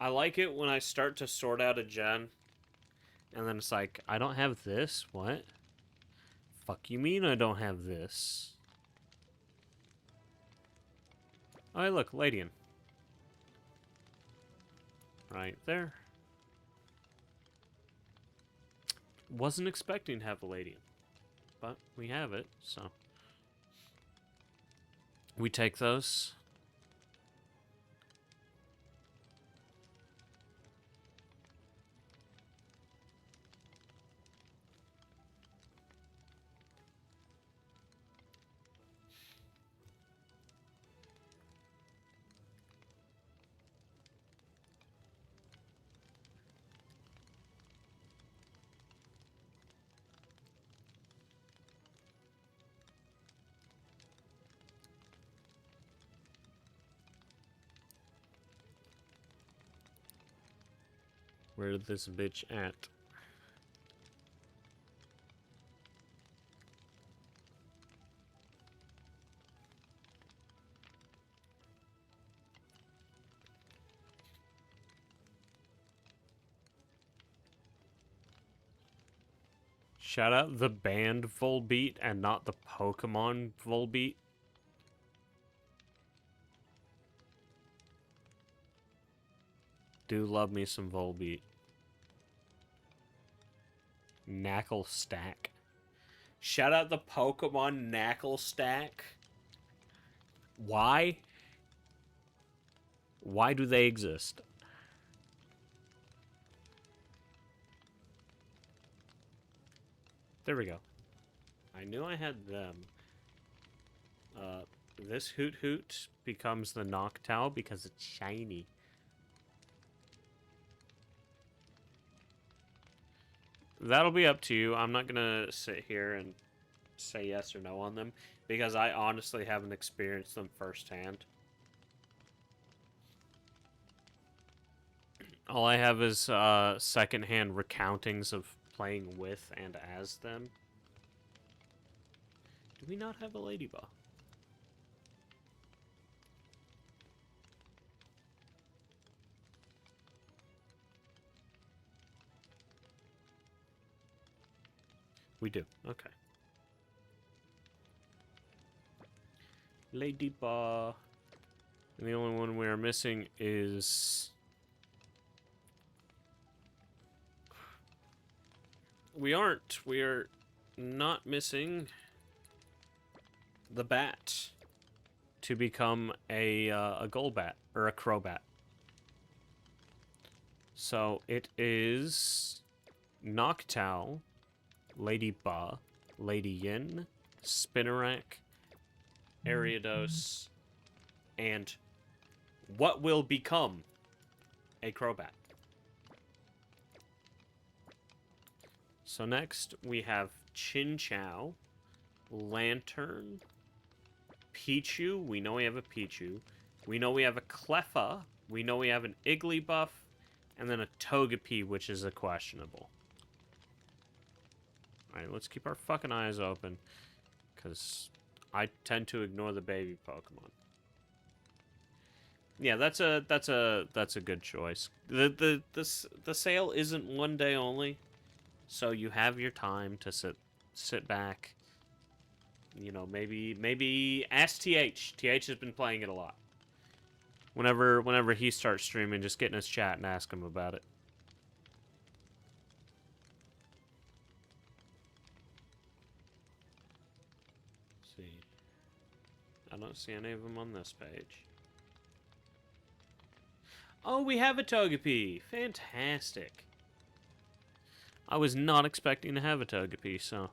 I like it when I start to sort out a gen, and then it's like, I don't have this? What? Fuck you mean I don't have this? Oh, hey, look, Ladyin. Right there. Wasn't expecting to have a Ladyin, but we have it, so... we take those. Where this bitch at? Shout out the band Volbeat and not the Pokemon Volbeat. Do love me some Volbeat. Knackle Stack. Shout out the Pokemon Knackle Stack. Why? Why do they exist? There we go. I knew I had them. This Hoot Hoot becomes the Noctowl because it's shiny. That'll be up to you. I'm not gonna sit here and say yes or no on them because I honestly haven't experienced them firsthand. All I have is secondhand recountings of playing with and as them. Do we not have a Ladybug? We do. Okay. Ladybug. And the only one we are missing is we aren't. We are not missing the bat to become a Golbat, or a Crobat. So it is Noctowl, Lady Ba, Lady Yin, Spinarak, Ariados, and what will become a Crobat. So next we have Chinchou, Lantern, Pichu. We know we have a Pichu. We know we have a Cleffa. We know we have an Igglybuff. And then a Togepi, which is a questionable. Alright, let's keep our fucking eyes open. Because I tend to ignore the baby Pokemon. Yeah, that's a good choice. The sale isn't one day only. So you have your time to sit back. You know, maybe ask TH. TH has been playing it a lot. Whenever he starts streaming, just get in his chat and ask him about it. Let's see. I don't see any of them on this page. Oh, we have a Togepi! Fantastic. I was not expecting to have a Togepi, so...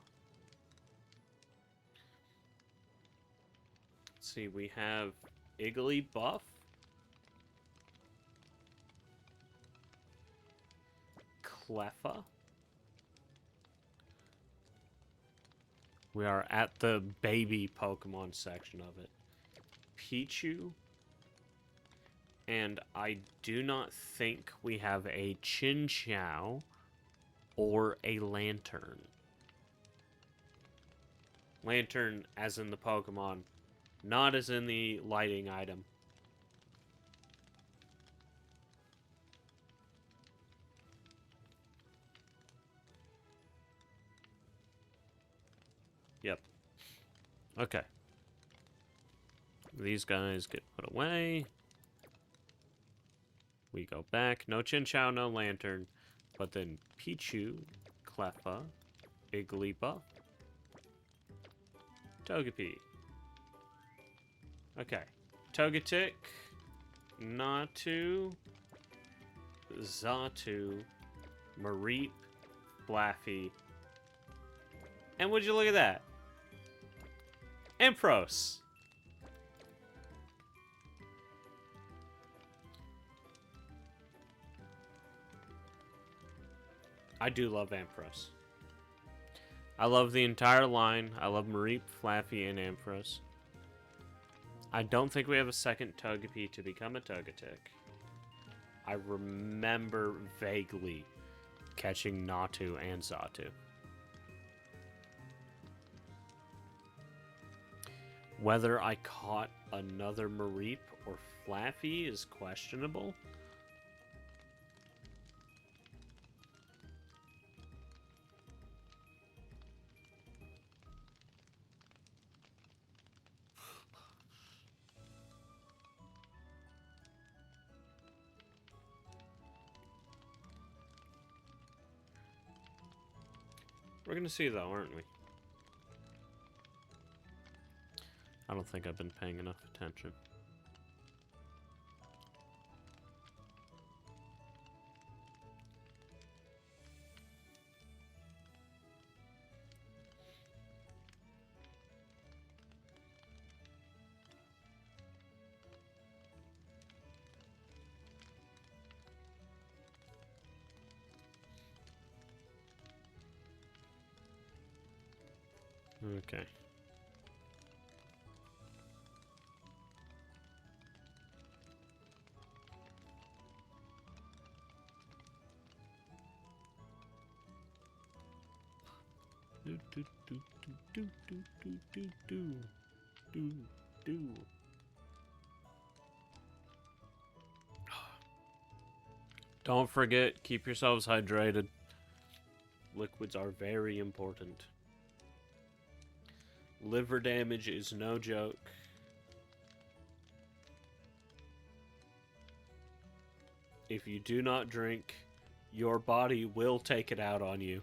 Let's see, we have Igglybuff. Cleffa. We are at the baby Pokemon section of it. Pichu. And I do not think we have a Chinchou or a Lantern. Lantern as in the Pokemon, not as in the lighting item. Yep. Okay. These guys get put away. We go back. No Chinchou, no Lantern. But then Pichu, Cleffa, Igglybuff, Togepi. Okay. Togetic, Natu, Xatu, Mareep, Blaffy. And would you look at that? Ampharos. I do love Ampharos. I love the entire line. I love Mareep, Flaffy, and Ampharos. I don't think we have a second Togepi to become a Togetic. I remember vaguely catching Natu and Xatu. Whether I caught another Mareep or Flaffy is questionable. We're gonna see though, aren't we? I don't think I've been paying enough attention. Okay. Don't forget, keep yourselves hydrated. Liquids are very important. Liver damage is no joke. If you do not drink, your body will take it out on you.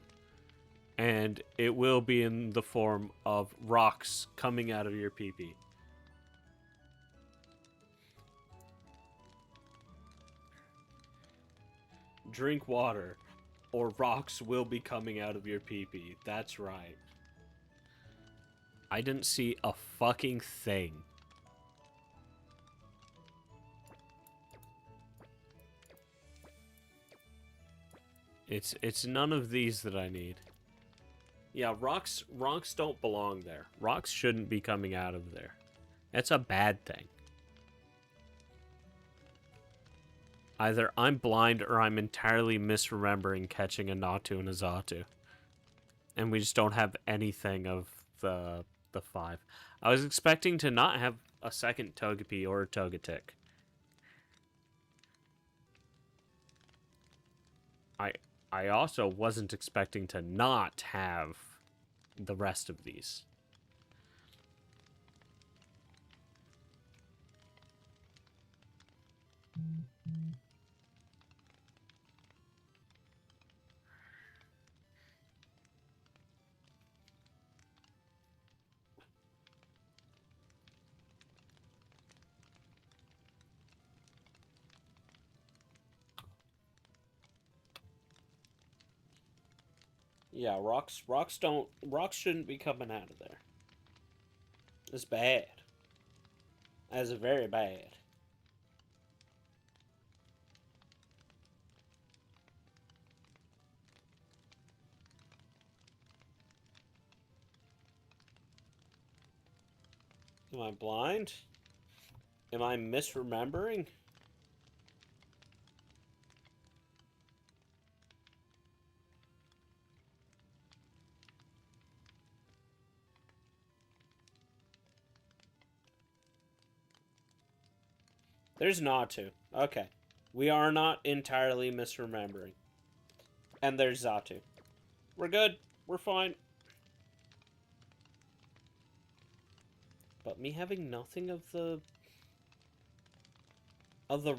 And it will be in the form of rocks coming out of your pee-pee. Drink water, or rocks will be coming out of your pee-pee. That's right. I didn't see a fucking thing. It's none of these that I need. Yeah, rocks don't belong there. Rocks shouldn't be coming out of there. That's a bad thing. Either I'm blind or I'm entirely misremembering catching a Natu and a Xatu. And we just don't have anything of the 5. I was expecting to not have a second Togepi or a Togetic. I also wasn't expecting to not have the rest of these. Yeah, rocks shouldn't be coming out of there. It's bad. That's very bad. Am I blind? Am I misremembering? There's Natu. Okay. We are not entirely misremembering. And there's Xatu. We're good. We're fine. But me having nothing of the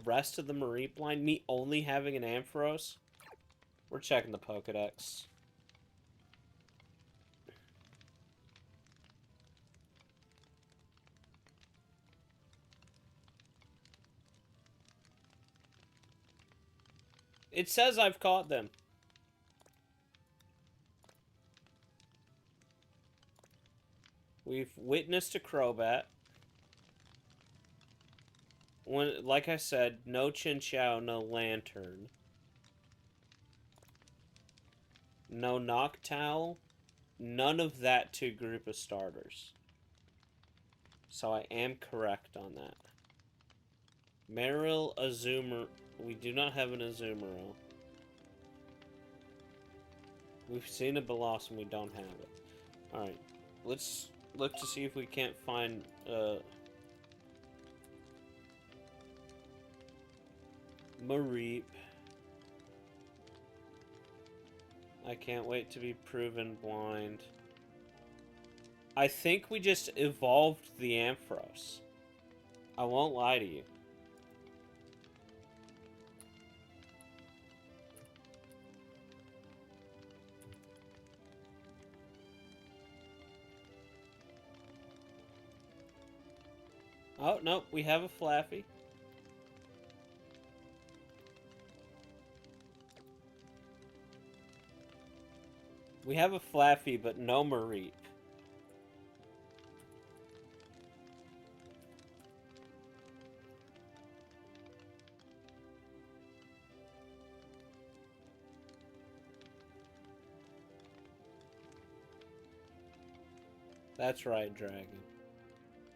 rest of the Mareep line, me only having an Ampharos, we're checking the Pokedex. It says I've caught them. We've witnessed a Crobat. When, like I said, no Chinchou, no Lantern. No Noctowl. None of that to group of starters. So I am correct on that. Marill, Azumarill. We do not have an Azumarill. We've seen a Blossom, we don't have it. Alright, let's look to see if we can't find Mareep. I can't wait to be proven blind. I think we just evolved the Ampharos. I won't lie to you. Oh, nope, we have a Flaffy. We have a Flaffy, but no Mareep. That's right, Dragon.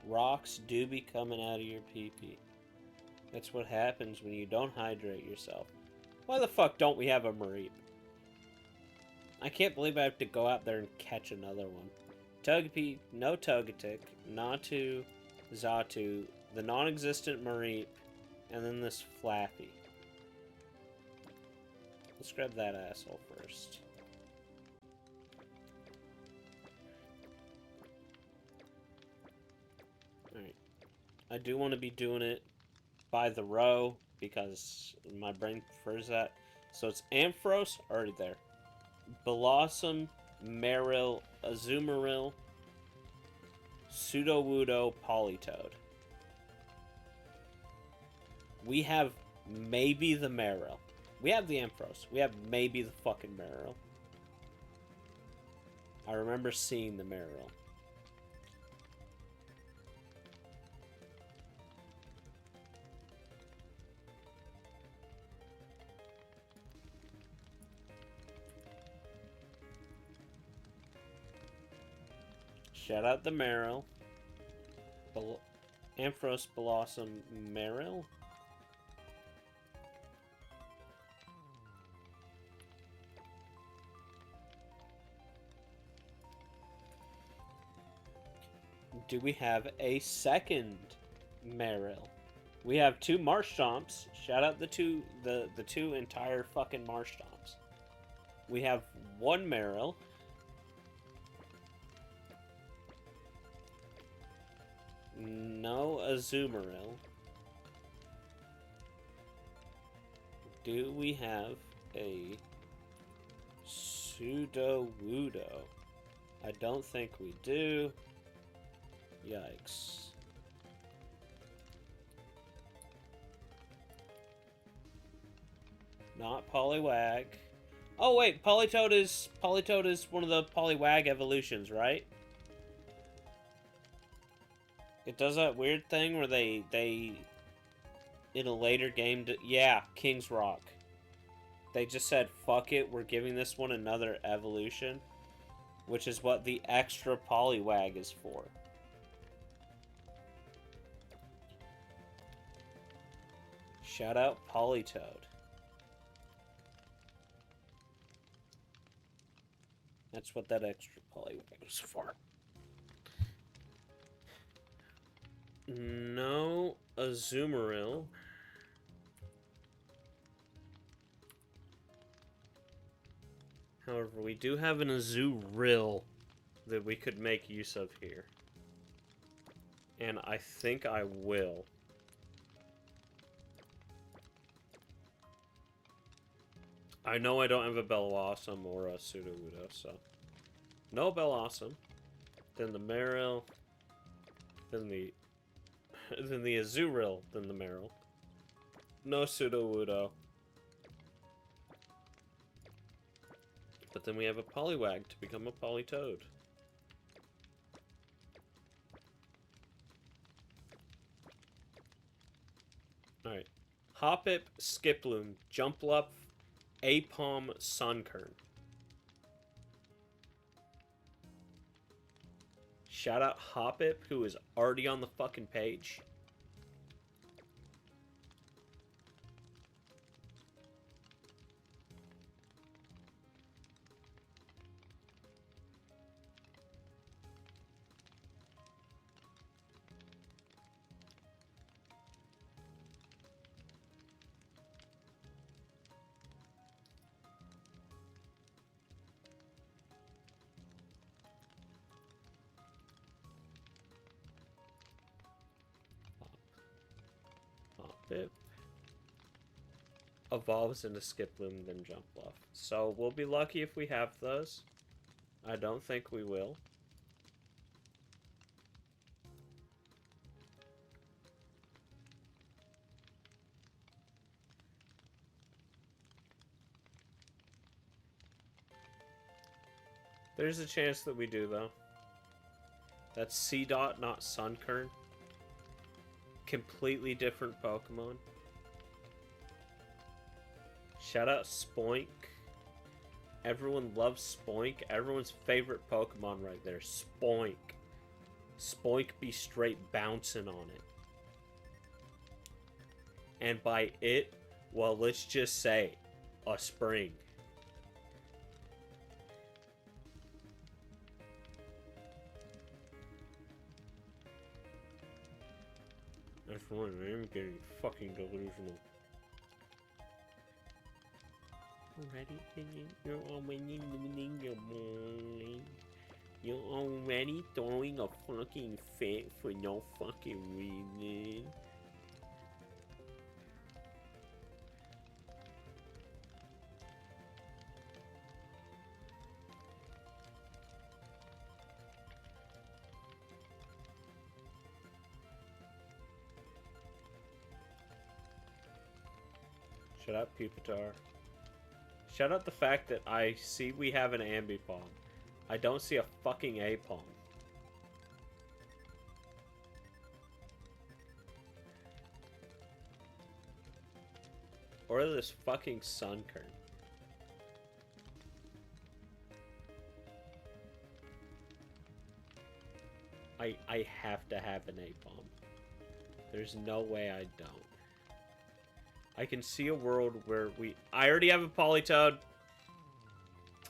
Rocks do be coming out of your pee-pee. That's what happens when you don't hydrate yourself. Why the fuck don't we have a Mareep? I can't believe I have to go out there and catch another one. Togepi, no Togetic, Natu, Xatu, the non-existent Mareep, and then this Flappy. Let's grab that asshole first. Alright. I do want to be doing it by the row, because my brain prefers that. So it's Ampharos, already there. Blossom, Marill, Azumarill, Sudowoodo, Politoed. We have maybe the Marill. We have the Ampharos. We have maybe the fucking Marill. I remember seeing the Marill. Shout out the Marill. Ampharos, Blossom, Marill. Do we have a second Marill? We have 2 Marshtomps. Shout out the two entire fucking Marshtomps. We have 1 Marill. No Azumarill. Do we have a Sudowoodo? I don't think we do. Yikes. Not Poliwag. Oh wait, Politoed is one of the Poliwag evolutions, right? It does that weird thing where they in a later game yeah, King's Rock. They just said fuck it, we're giving this one another evolution, which is what the extra Poliwag is for. Shout out Politoed. That's what that extra Poliwag was for. No Azumarill. However, we do have an Azurill that we could make use of here. And I think I will. I know I don't have a Bellossom or a Sudowoodo, so... No Bellossom. Then the Marill. Then the Azurill. Then the Marill. No Sudowoodo. But then we have a Poliwag to become a Politoed. Alright. Hoppip, Skiploom, Jumpluff, Apom, Sunkern. Shout out Hoppip, who is already on the fucking page. Hoppip evolves into Skiploom, then Jumpluff. So we'll be lucky if we have those. I don't think we will. There's a chance that we do, though. That's C-Dot, not Sunkern. Completely different Pokemon. Shout out Spoink. Everyone loves Spoink. Everyone's favorite Pokemon right there. Spoink. Spoink be straight bouncing on it. And by it, well, let's just say a spring. That's one, I'm getting fucking delusional. You're already throwing a fucking fit for no fucking reason. Shut up, Pupitar. Shut up the fact that I see we have an Ambipom. I don't see a fucking Apom. Or this fucking Sunkern. I have to have an Apom. There's no way I don't. I can see a world where I already have a Politoed.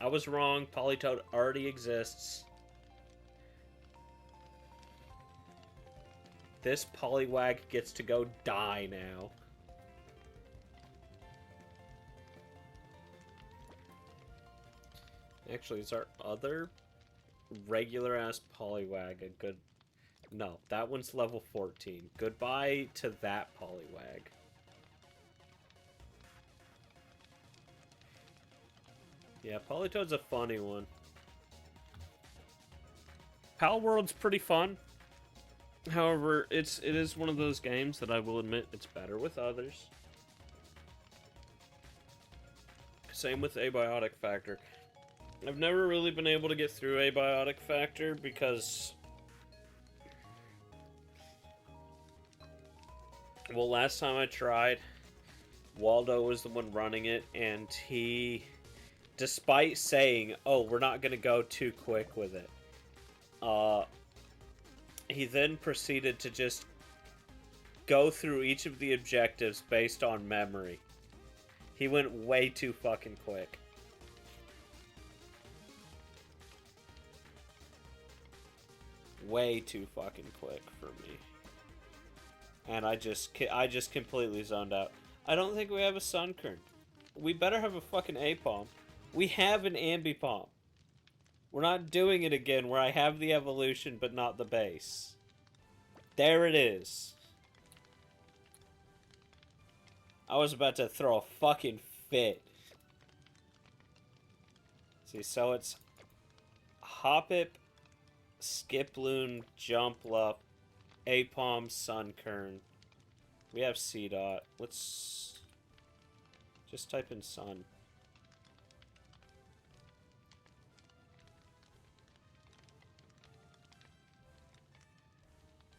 I was wrong. Politoed already exists. This Poliwag gets to go die now. Actually, is our other regular-ass Poliwag a good... No, that one's level 14. Goodbye to that Poliwag. Yeah, Politoed's a funny one. Pal World's pretty fun. However, it is one of those games that I will admit it's better with others. Same with Abiotic Factor. I've never really been able to get through Abiotic Factor because... Well, last time I tried, Waldo was the one running it, and he... Despite saying, oh, we're not going to go too quick with it, he then proceeded to just go through each of the objectives based on memory. He went way too fucking quick. Way too fucking quick for me. And I just completely zoned out. I don't think we have a Sunkern. We better have a fucking Apom. We have an Ambipom. We're not doing it again where I have the evolution but not the base. There it is. I was about to throw a fucking fit. See, so it's Hoppip, Skiploon, Jumpluff, Apom, Sunkern. We have C-Dot. Let's just type in Sun.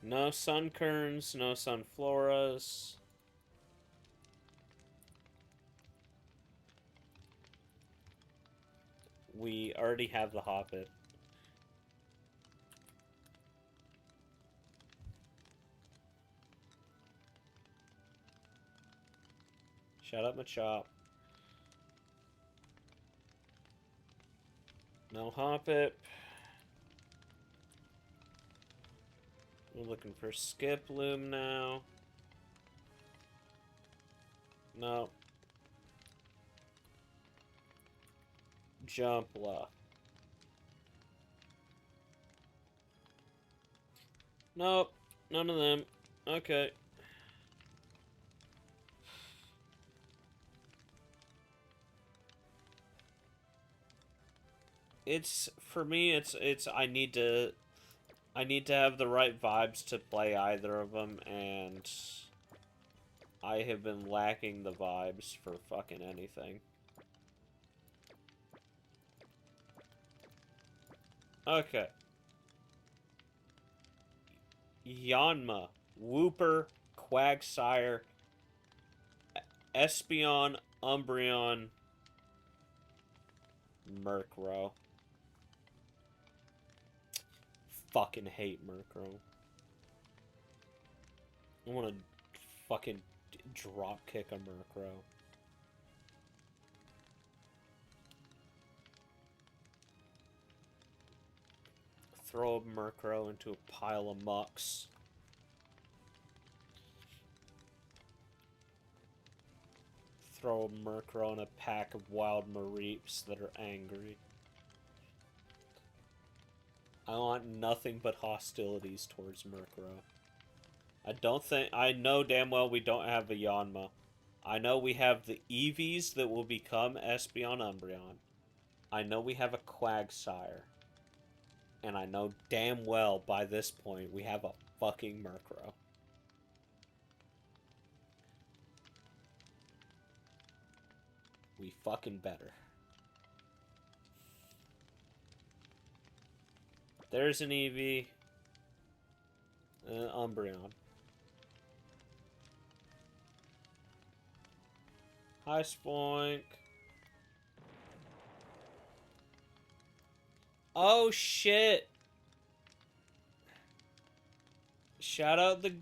No Sunkerns, no Sunfloras. We already have the Hoppip. Shut up, Machop. No Hoppip. We're looking for Skiploom now. No. Jumpluff. Nope. None of them. Okay. It's, for me, it's I need to have the right vibes to play either of them, and I have been lacking the vibes for fucking anything. Okay. Yanma, Wooper, Quagsire, Espeon, Umbreon, Murkrow. Fucking hate Murkrow. I want to fucking drop kick a Murkrow. Throw a Murkrow into a pile of mucks. Throw a Murkrow in a pack of wild Mareeps that are angry. I want nothing but hostilities towards Murkrow. I know damn well we don't have a Yanma. I know we have the Eevees that will become Espeon Umbreon. I know we have a Quagsire. And I know damn well by this point we have a fucking Murkrow. We fucking better. There's an EV. Umbreon. Hi, Spoink. Oh, shit. Shout out the...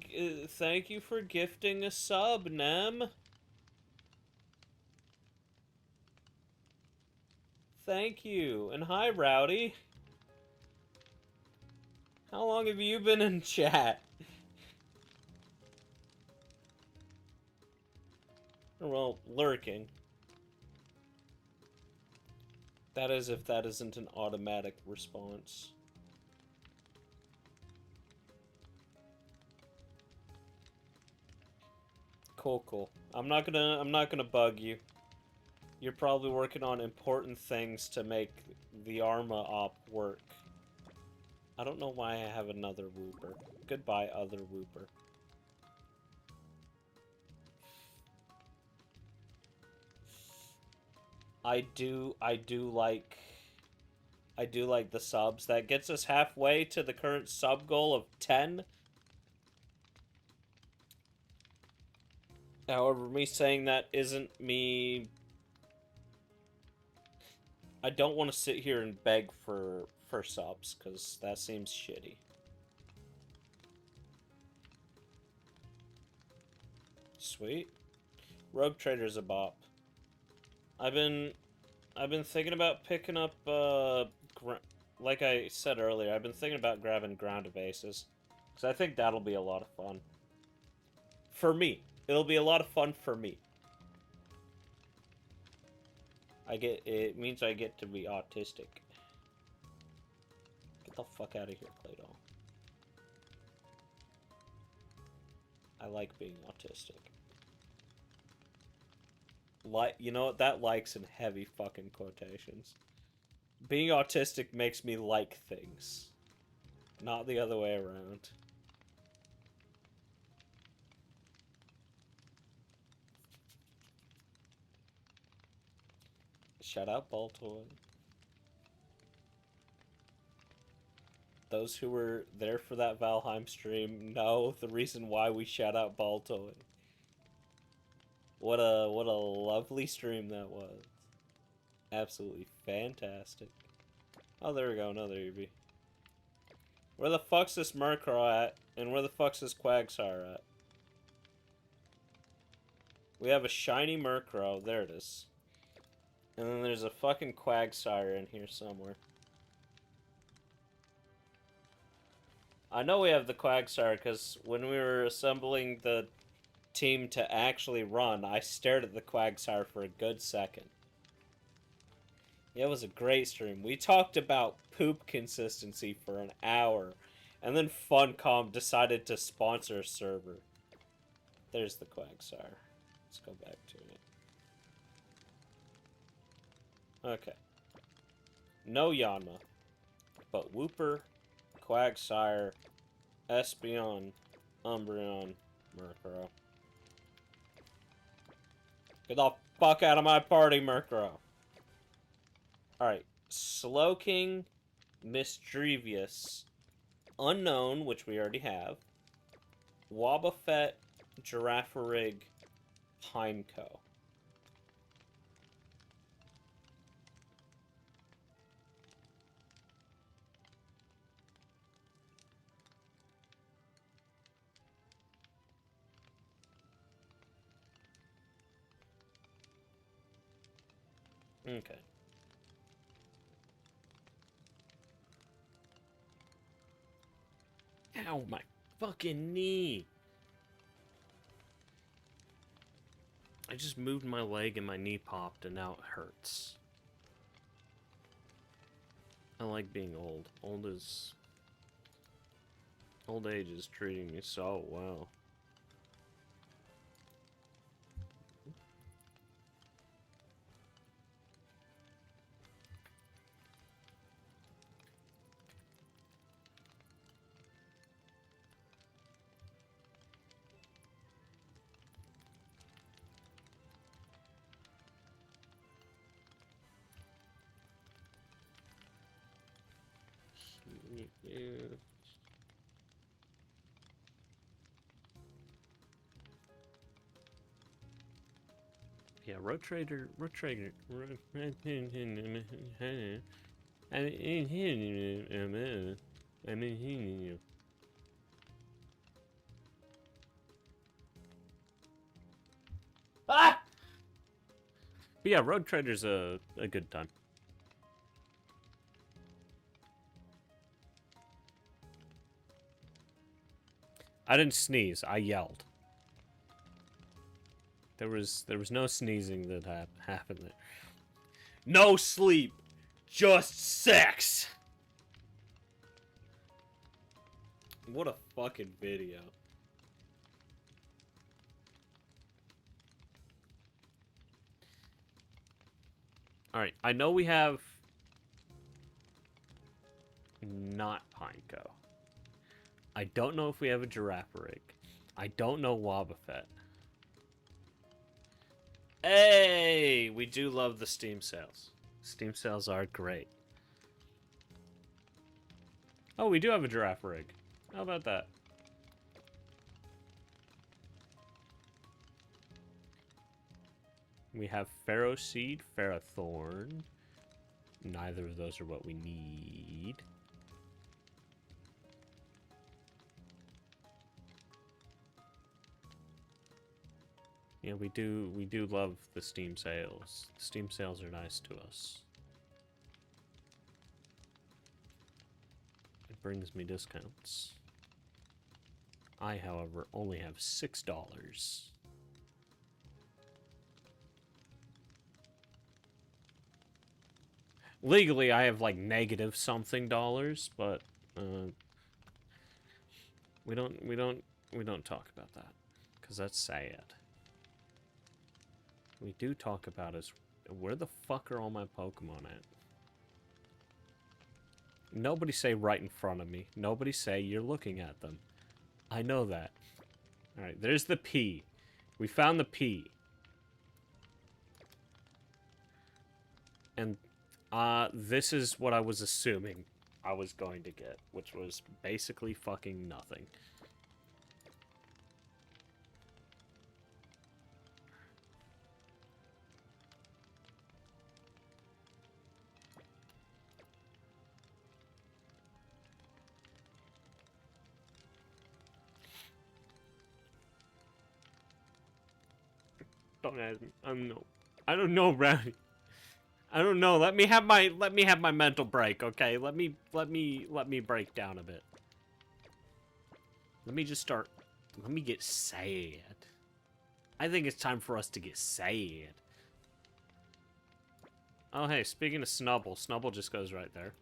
thank you for gifting a sub, Nem. Thank you. And hi, Rowdy. How long have you been in chat? Well, lurking. That is if that isn't an automatic response. Cool. I'm not gonna bug you. You're probably working on important things to make the Arma op work. I don't know why I have another Wooper. Goodbye, other Wooper. I do like the subs. That gets us halfway to the current sub goal of 10. However, me saying that isn't me... I don't want to sit here and beg for subs, because that seems shitty. Sweet. Rogue Trader's a bop. I've been thinking about picking up, like I said earlier, I've been thinking about grabbing ground evases. Because I think that'll be a lot of fun. For me. It'll be a lot of fun for me. It means I get to be autistic. Get the fuck out of here, Claydol. I like being autistic. You know what? That likes in heavy fucking quotations. Being autistic makes me like things. Not the other way around. Shout out Baltoy. Those who were there for that Valheim stream know the reason why we shout out Baltoy. What a lovely stream that was. Absolutely fantastic. Oh, there we go, another EV. Where the fuck's this Murkrow at? And where the fuck's this Quagsire at? We have a shiny Murkrow. There it is. And then there's a fucking Quagsire in here somewhere. I know we have the Quagsire because when we were assembling the team to actually run, I stared at the Quagsire for a good second. It was a great stream. We talked about poop consistency for an hour, and then Funcom decided to sponsor a server. There's the Quagsire. Let's go back to it. Okay. No Yanma, but Wooper, Quagsire, Espeon, Umbreon, Murkrow. Get the fuck out of my party, Murkrow. Alright. Slowking, Misdrevious, Unknown, which we already have, Wobbuffet, Girafarig, Pineco. Okay. Ow, my fucking knee! I just moved my leg and my knee popped and now it hurts. I like being old. Old age is treating me so well. Yeah, Road Trader. Ah! But yeah, Road Trader's a good time. I didn't sneeze. I yelled. There was no sneezing that happened there. No sleep, just sex. What a fucking video. All right, I know we have not Pineco. I don't know if we have a giraffe rig. I don't know Wobbuffet. Hey, we do love the Steam sales. Steam sales are great. Oh, we do have a giraffe rig. How about that? We have Pharaoh Seed, Ferrothorn. Neither of those are what we need. Yeah, we do love the Steam sales. The Steam sales are nice to us. It brings me discounts. I, however, only have $6. Legally, I have like negative something dollars, but we don't talk about that because that's sad. We do talk about is where the fuck are all my Pokemon at? Nobody say right in front of me. Nobody say you're looking at them. I know that. Alright, there's the P. We found the P. And this is what I was assuming I was going to get, which was basically fucking nothing. Don't ask me. I don't know, Brownie. I don't know. Let me have my mental break, okay? Let me break down a bit. Let me get sad. I think it's time for us to get sad. Oh, hey, speaking of Snubble, Snubble just goes right there.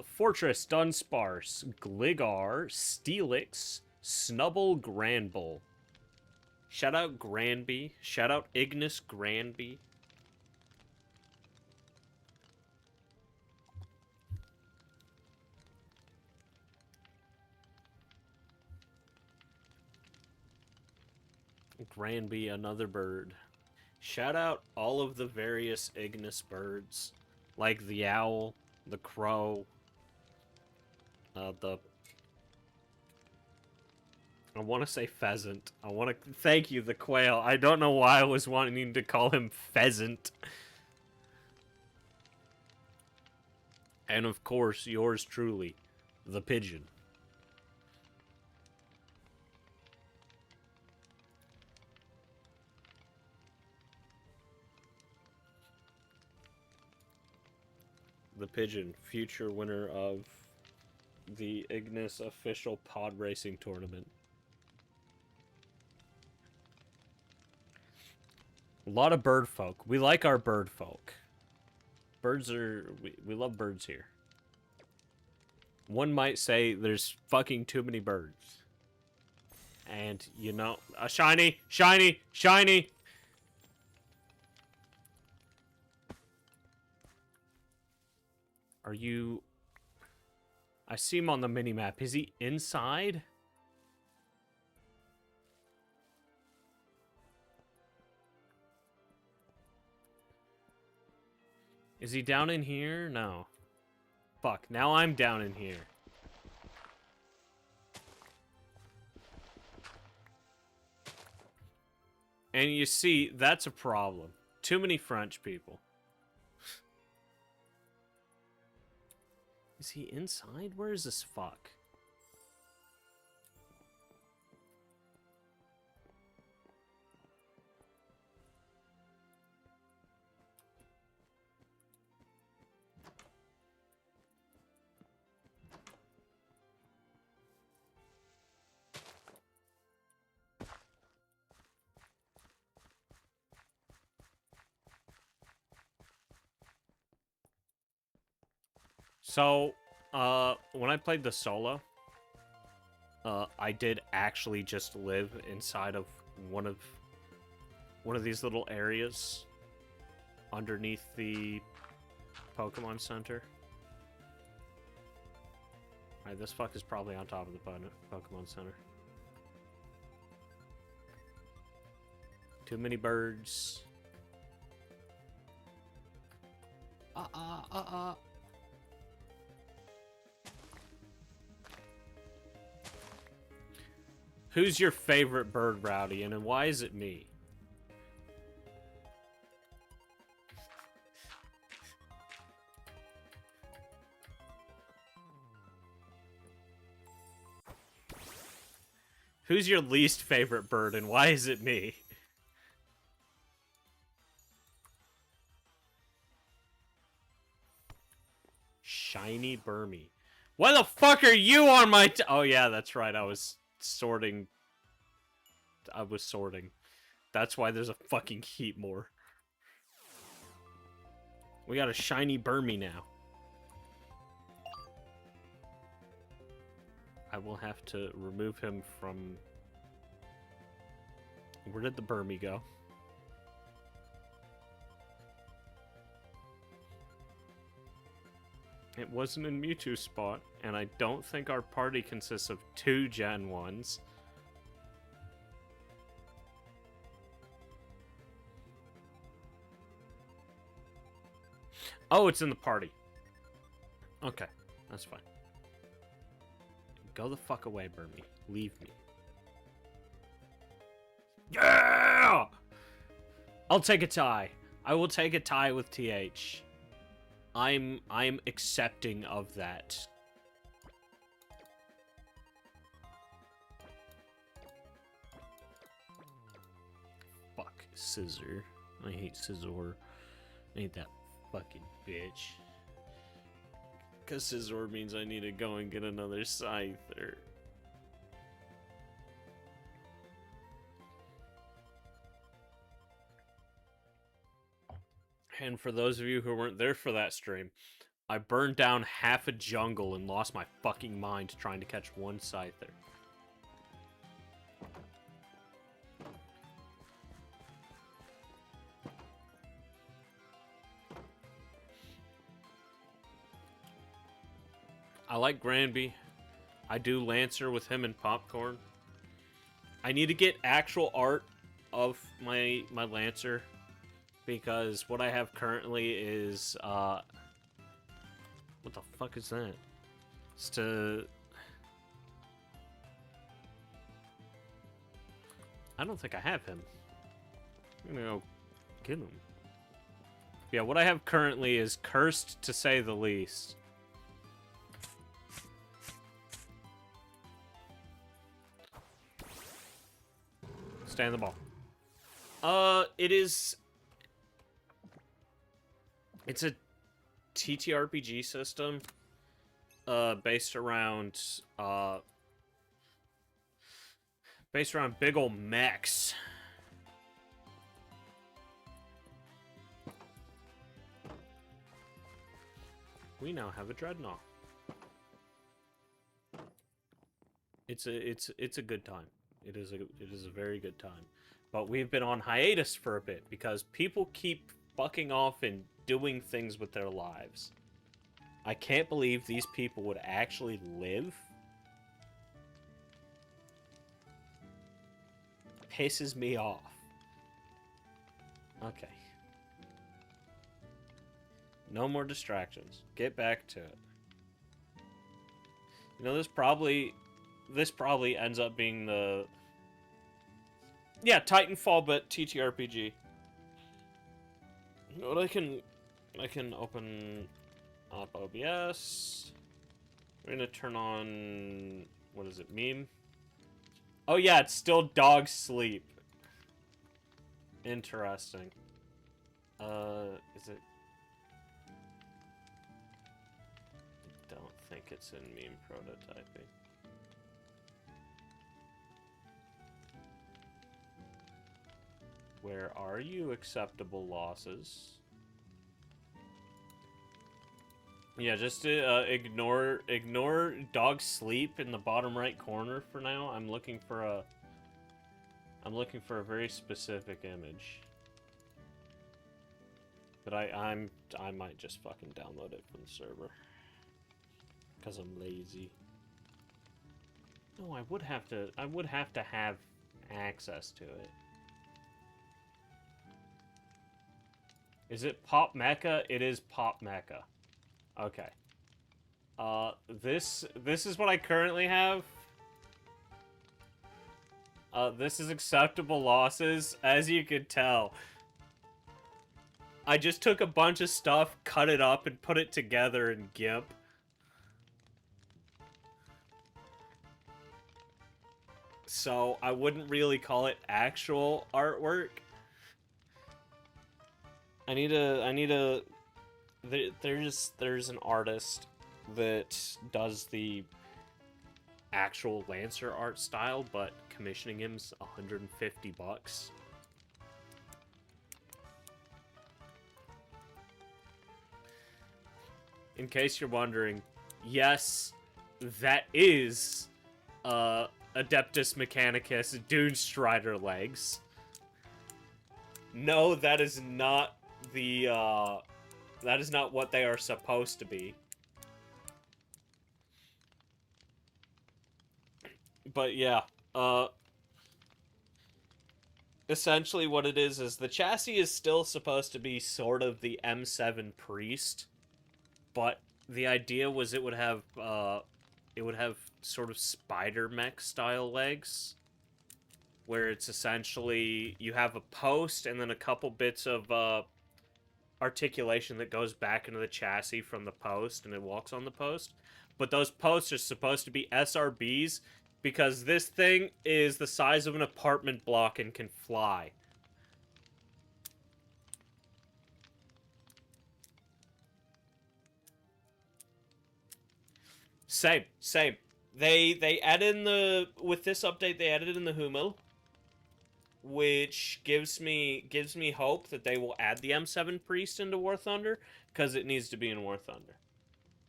Fortress, Dunsparce, Gligar, Steelix, Snubble, Granbull. Shout out Granby. Shout out Ignis Granby. Granby, another bird. Shout out all of the various Ignis birds. Like the owl, the crow, I want to say pheasant. I want to thank you, the quail. I don't know why I was wanting to call him pheasant. And of course, yours truly, the pigeon. The pigeon, future winner of the Ignis official pod racing tournament. A lot of bird folk. We like our bird folk. Birds are... We love birds here. One might say there's fucking too many birds. And, you know... A shiny! Shiny! Shiny! Are you... I see him on the minimap. Is he inside? Is he down in here? No. Fuck, now I'm down in here. And you see, that's a problem. Too many French people. Is he inside? Where is this fuck? So, when I played the solo, I did actually just live inside of one of these little areas underneath the Pokemon Center. Alright, this fuck is probably on top of the Pokemon Center. Too many birds. Who's your favorite bird, Rowdy, and why is it me? Who's your least favorite bird, and why is it me? Shiny Burmy. Why the fuck are you on my oh yeah, that's right, I was sorting. That's why there's a fucking heap more. We got a shiny Burmy now. I will have to remove him from... Where did the Burmy go? It wasn't in Mewtwo's spot, and I don't think our party consists of 2 Gen 1s. Oh, it's in the party. Okay, that's fine. Go the fuck away, Burmy. Leave me. Yeah! I'll take a tie. I will take a tie with TH. I'm accepting of that. Fuck, Scissor. I hate Scizor. I hate that fucking bitch. Cause Scizor means I need to go and get another Scyther. And for those of you who weren't there for that stream, I burned down half a jungle and lost my fucking mind trying to catch one Scyther. I like Granby. I do Lancer with him and Popcorn. I need to get actual art of my Lancer. Because what I have currently is, what the fuck is that? It's to... I don't think I have him. I'm gonna go get him. Yeah, what I have currently is cursed, to say the least. Stay on the ball. It is... It's a TTRPG system, based around big ol' mechs. We now have a Dreadnought. It's a good time. It is a very good time. But we've been on hiatus for a bit because people keep fucking off and doing things with their lives. I can't believe these people would actually live. Pisses me off. Okay. No more distractions. Get back to it. You know, this probably ends up being the... Yeah, Titanfall, but TTRPG. You know what, I can open up OBS. We're gonna turn on... What is it, meme? Oh yeah, it's still dog sleep. Interesting. Is it... Don't think it's in meme prototyping. Where are you, acceptable losses? Yeah, just ignore dog sleep in the bottom right corner for now. I'm looking for a very specific image. But I might just fucking download it from the server. 'Cause I'm lazy. No, I would have to have access to it. Is it Pop Mecha? It is Pop Mecha. Okay. This is what I currently have. This is acceptable losses, as you could tell. I just took a bunch of stuff, cut it up, and put it together in GIMP. So, I wouldn't really call it actual artwork. There's an artist that does the actual Lancer art style, but commissioning him's $150. In case you're wondering, yes, that is Adeptus Mechanicus Dune Strider legs. No, that is not the that is not what they are supposed to be. But yeah, essentially what it is the chassis is still supposed to be sort of the M7 Priest, but the idea was it would have sort of spider mech style legs, where it's essentially you have a post and then a couple bits of articulation that goes back into the chassis from the post, and it walks on the post. But those posts are supposed to be SRBs because this thing is the size of an apartment block and can fly. Same. They added in with this update, they added in the Hummel, which gives me hope that they will add the M7 Priest into War Thunder, because it needs to be in War Thunder.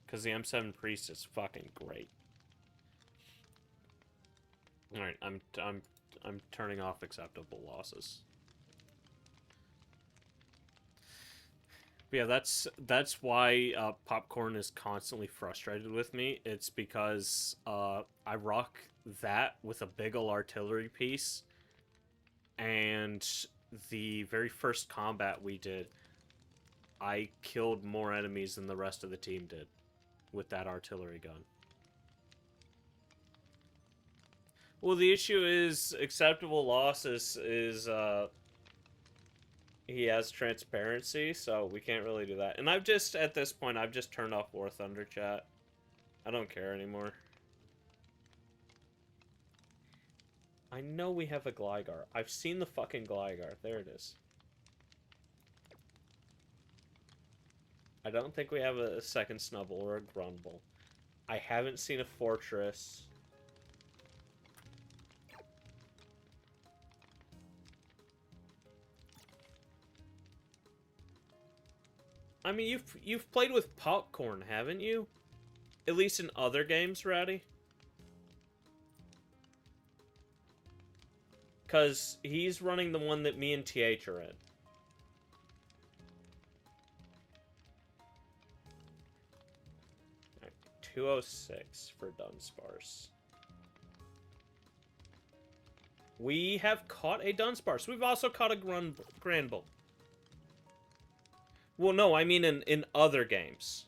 Because the M7 Priest is fucking great. All right, I'm turning off acceptable losses. But yeah, that's why Popcorn is constantly frustrated with me. It's because I rock that with a big ol' artillery piece, and the very first combat we did, I killed more enemies than the rest of the team did with that artillery gun. Well, the issue is acceptable losses is he has transparency, so we can't really do that. And at this point, I've just turned off War Thunder chat. I don't care anymore. I know we have a Gligar. I've seen the fucking Gligar. There it is. I don't think we have a second Snubble or a Grumble. I haven't seen a Fortress. I mean, you've played with Popcorn, haven't you? At least in other games, Ratty? Because he's running the one that me and TH are in. Right, 206 for Dunsparce. We have caught a Dunsparce. We've also caught a Granbull. Well, no, I mean in other games.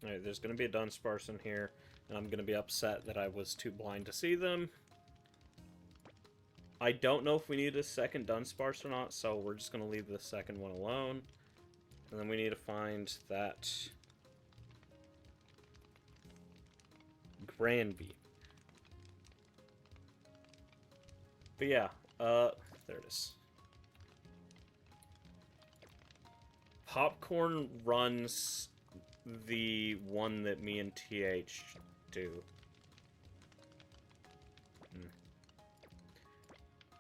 Alright, there's gonna be a Dunsparce in here, and I'm gonna be upset that I was too blind to see them. I don't know if we need a second Dunsparce or not, so we're just gonna leave the second one alone. And then we need to find that Granby. But yeah, there it is. Popcorn runs the one that me and TH do.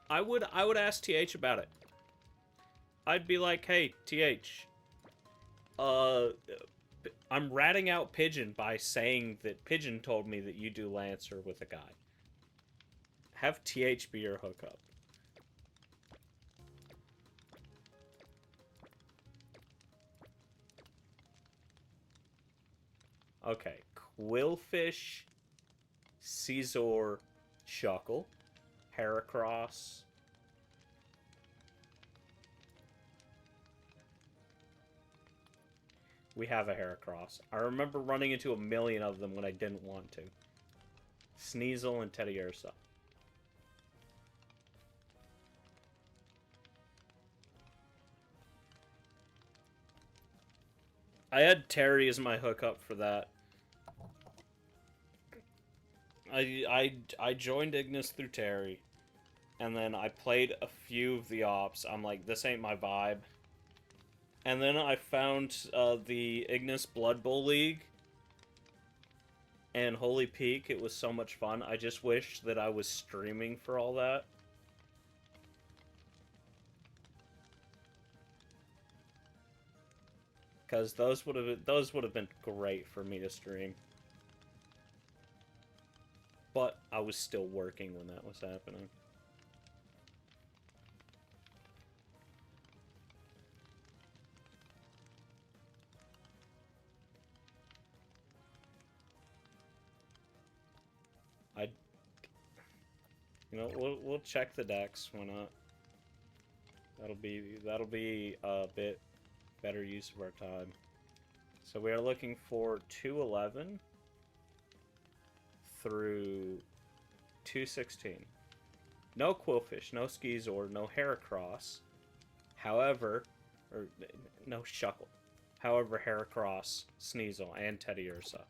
I would ask TH about it. I'd be like, hey, TH, I'm ratting out Pigeon by saying that Pigeon told me that you do Lancer with a guy. Have TH be your hookup. Okay, Quillfish, Caesar, Shuckle, Heracross. We have a Heracross. I remember running into a million of them when I didn't want to. Sneasel and Teddiursa. I had Terry as my hookup for that. I joined Ignis through Terry, and then I played a few of the ops. I'm like, this ain't my vibe. And then I found the Ignis Blood Bowl League, and holy peak, it was so much fun. I just wish that I was streaming for all that. Because those would have been great for me to stream. But I was still working when that was happening. You know, we'll check the decks. Why not? That'll be a bit better use of our time. So we are looking for 211 through 216. No Quillfish, no Skeezor, no Heracross. However, or no Shuckle. However, Heracross, Sneasel, and Teddiursa.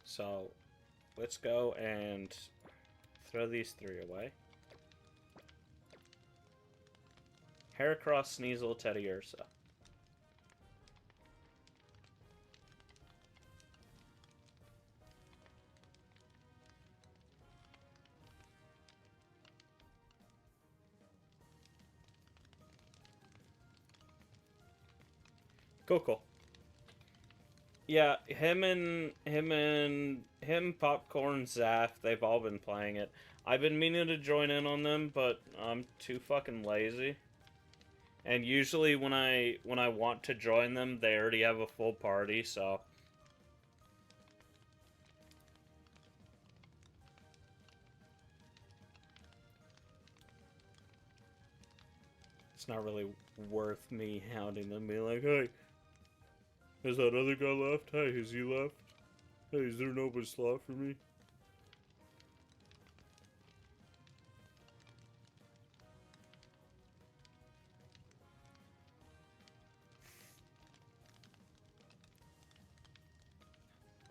So let's go and throw these three away. Heracross, Sneasel, Teddiursa. Cool. Yeah, him, Popcorn, Zaf, they've all been playing it. I've been meaning to join in on them, but I'm too fucking lazy. And usually when I want to join them, they already have a full party, so it's not really worth me hounding them, being like, hey, has that other guy left? Hey, has he left? Hey, is there an open slot for me?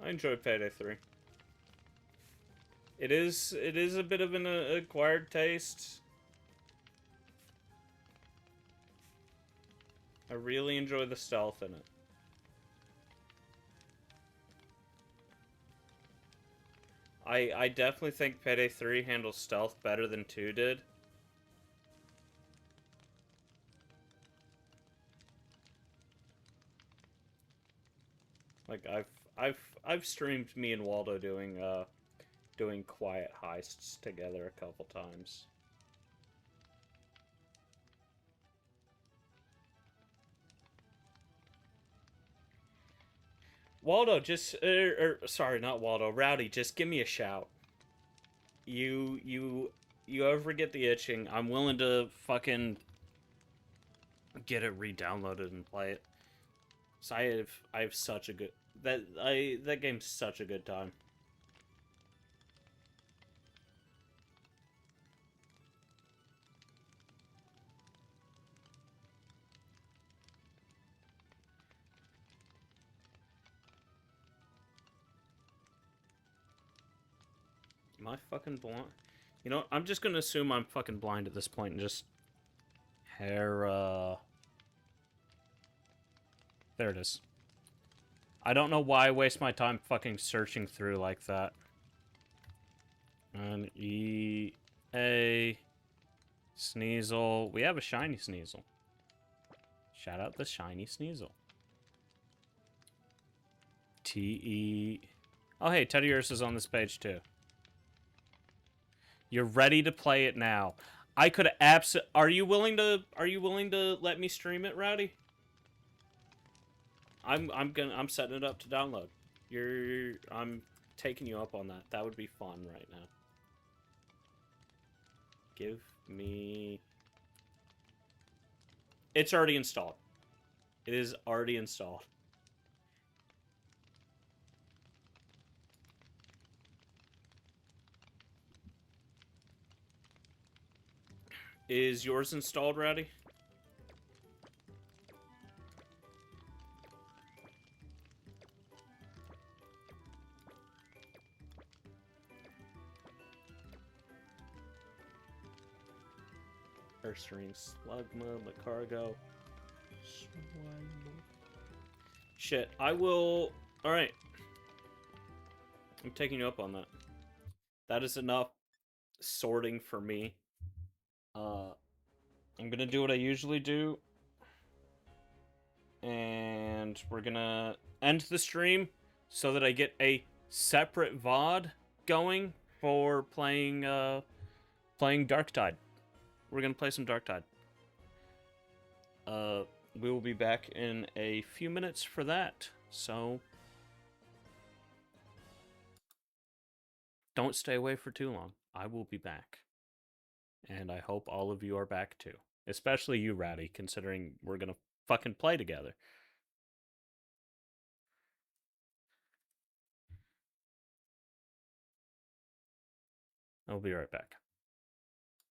I enjoyed Payday 3. It is a bit of an acquired taste. I really enjoy the stealth in it. I definitely think Payday 3 handles stealth better than 2 did. Like I've streamed me and Waldo doing quiet heists together a couple times. Waldo, just sorry, not Waldo, Rowdy, just give me a shout. You ever get the itching, I'm willing to fucking get it re-downloaded and play it. So I have such a good that game's such a good time. Am I fucking blind? You know, I'm just gonna assume I'm fucking blind at this point and just Hera. There it is. I don't know why I waste my time fucking searching through like that. And E-A... Sneasel. We have a shiny Sneasel. Shout out the shiny Sneasel. T-E... Oh, hey, Teddy Ursa is on this page, too. You're ready to play it now. I could Are you willing to let me stream it, Rowdy? I'm setting it up to download. I'm taking you up on that. That would be fun right now. Give me... It's already installed. It is already installed. Is yours installed, Rowdy? Ursaring Slugma, Macargo. Shit, I will... Alright. I'm taking you up on that. That is enough sorting for me. I'm gonna do what I usually do. And we're gonna end the stream so that I get a separate VOD going for playing Darktide. We're gonna play some Darktide. We will be back in a few minutes for that, so don't stay away for too long. I will be back. And I hope all of you are back too. Especially you, Rowdy, considering we're gonna fucking play together. I'll be right back.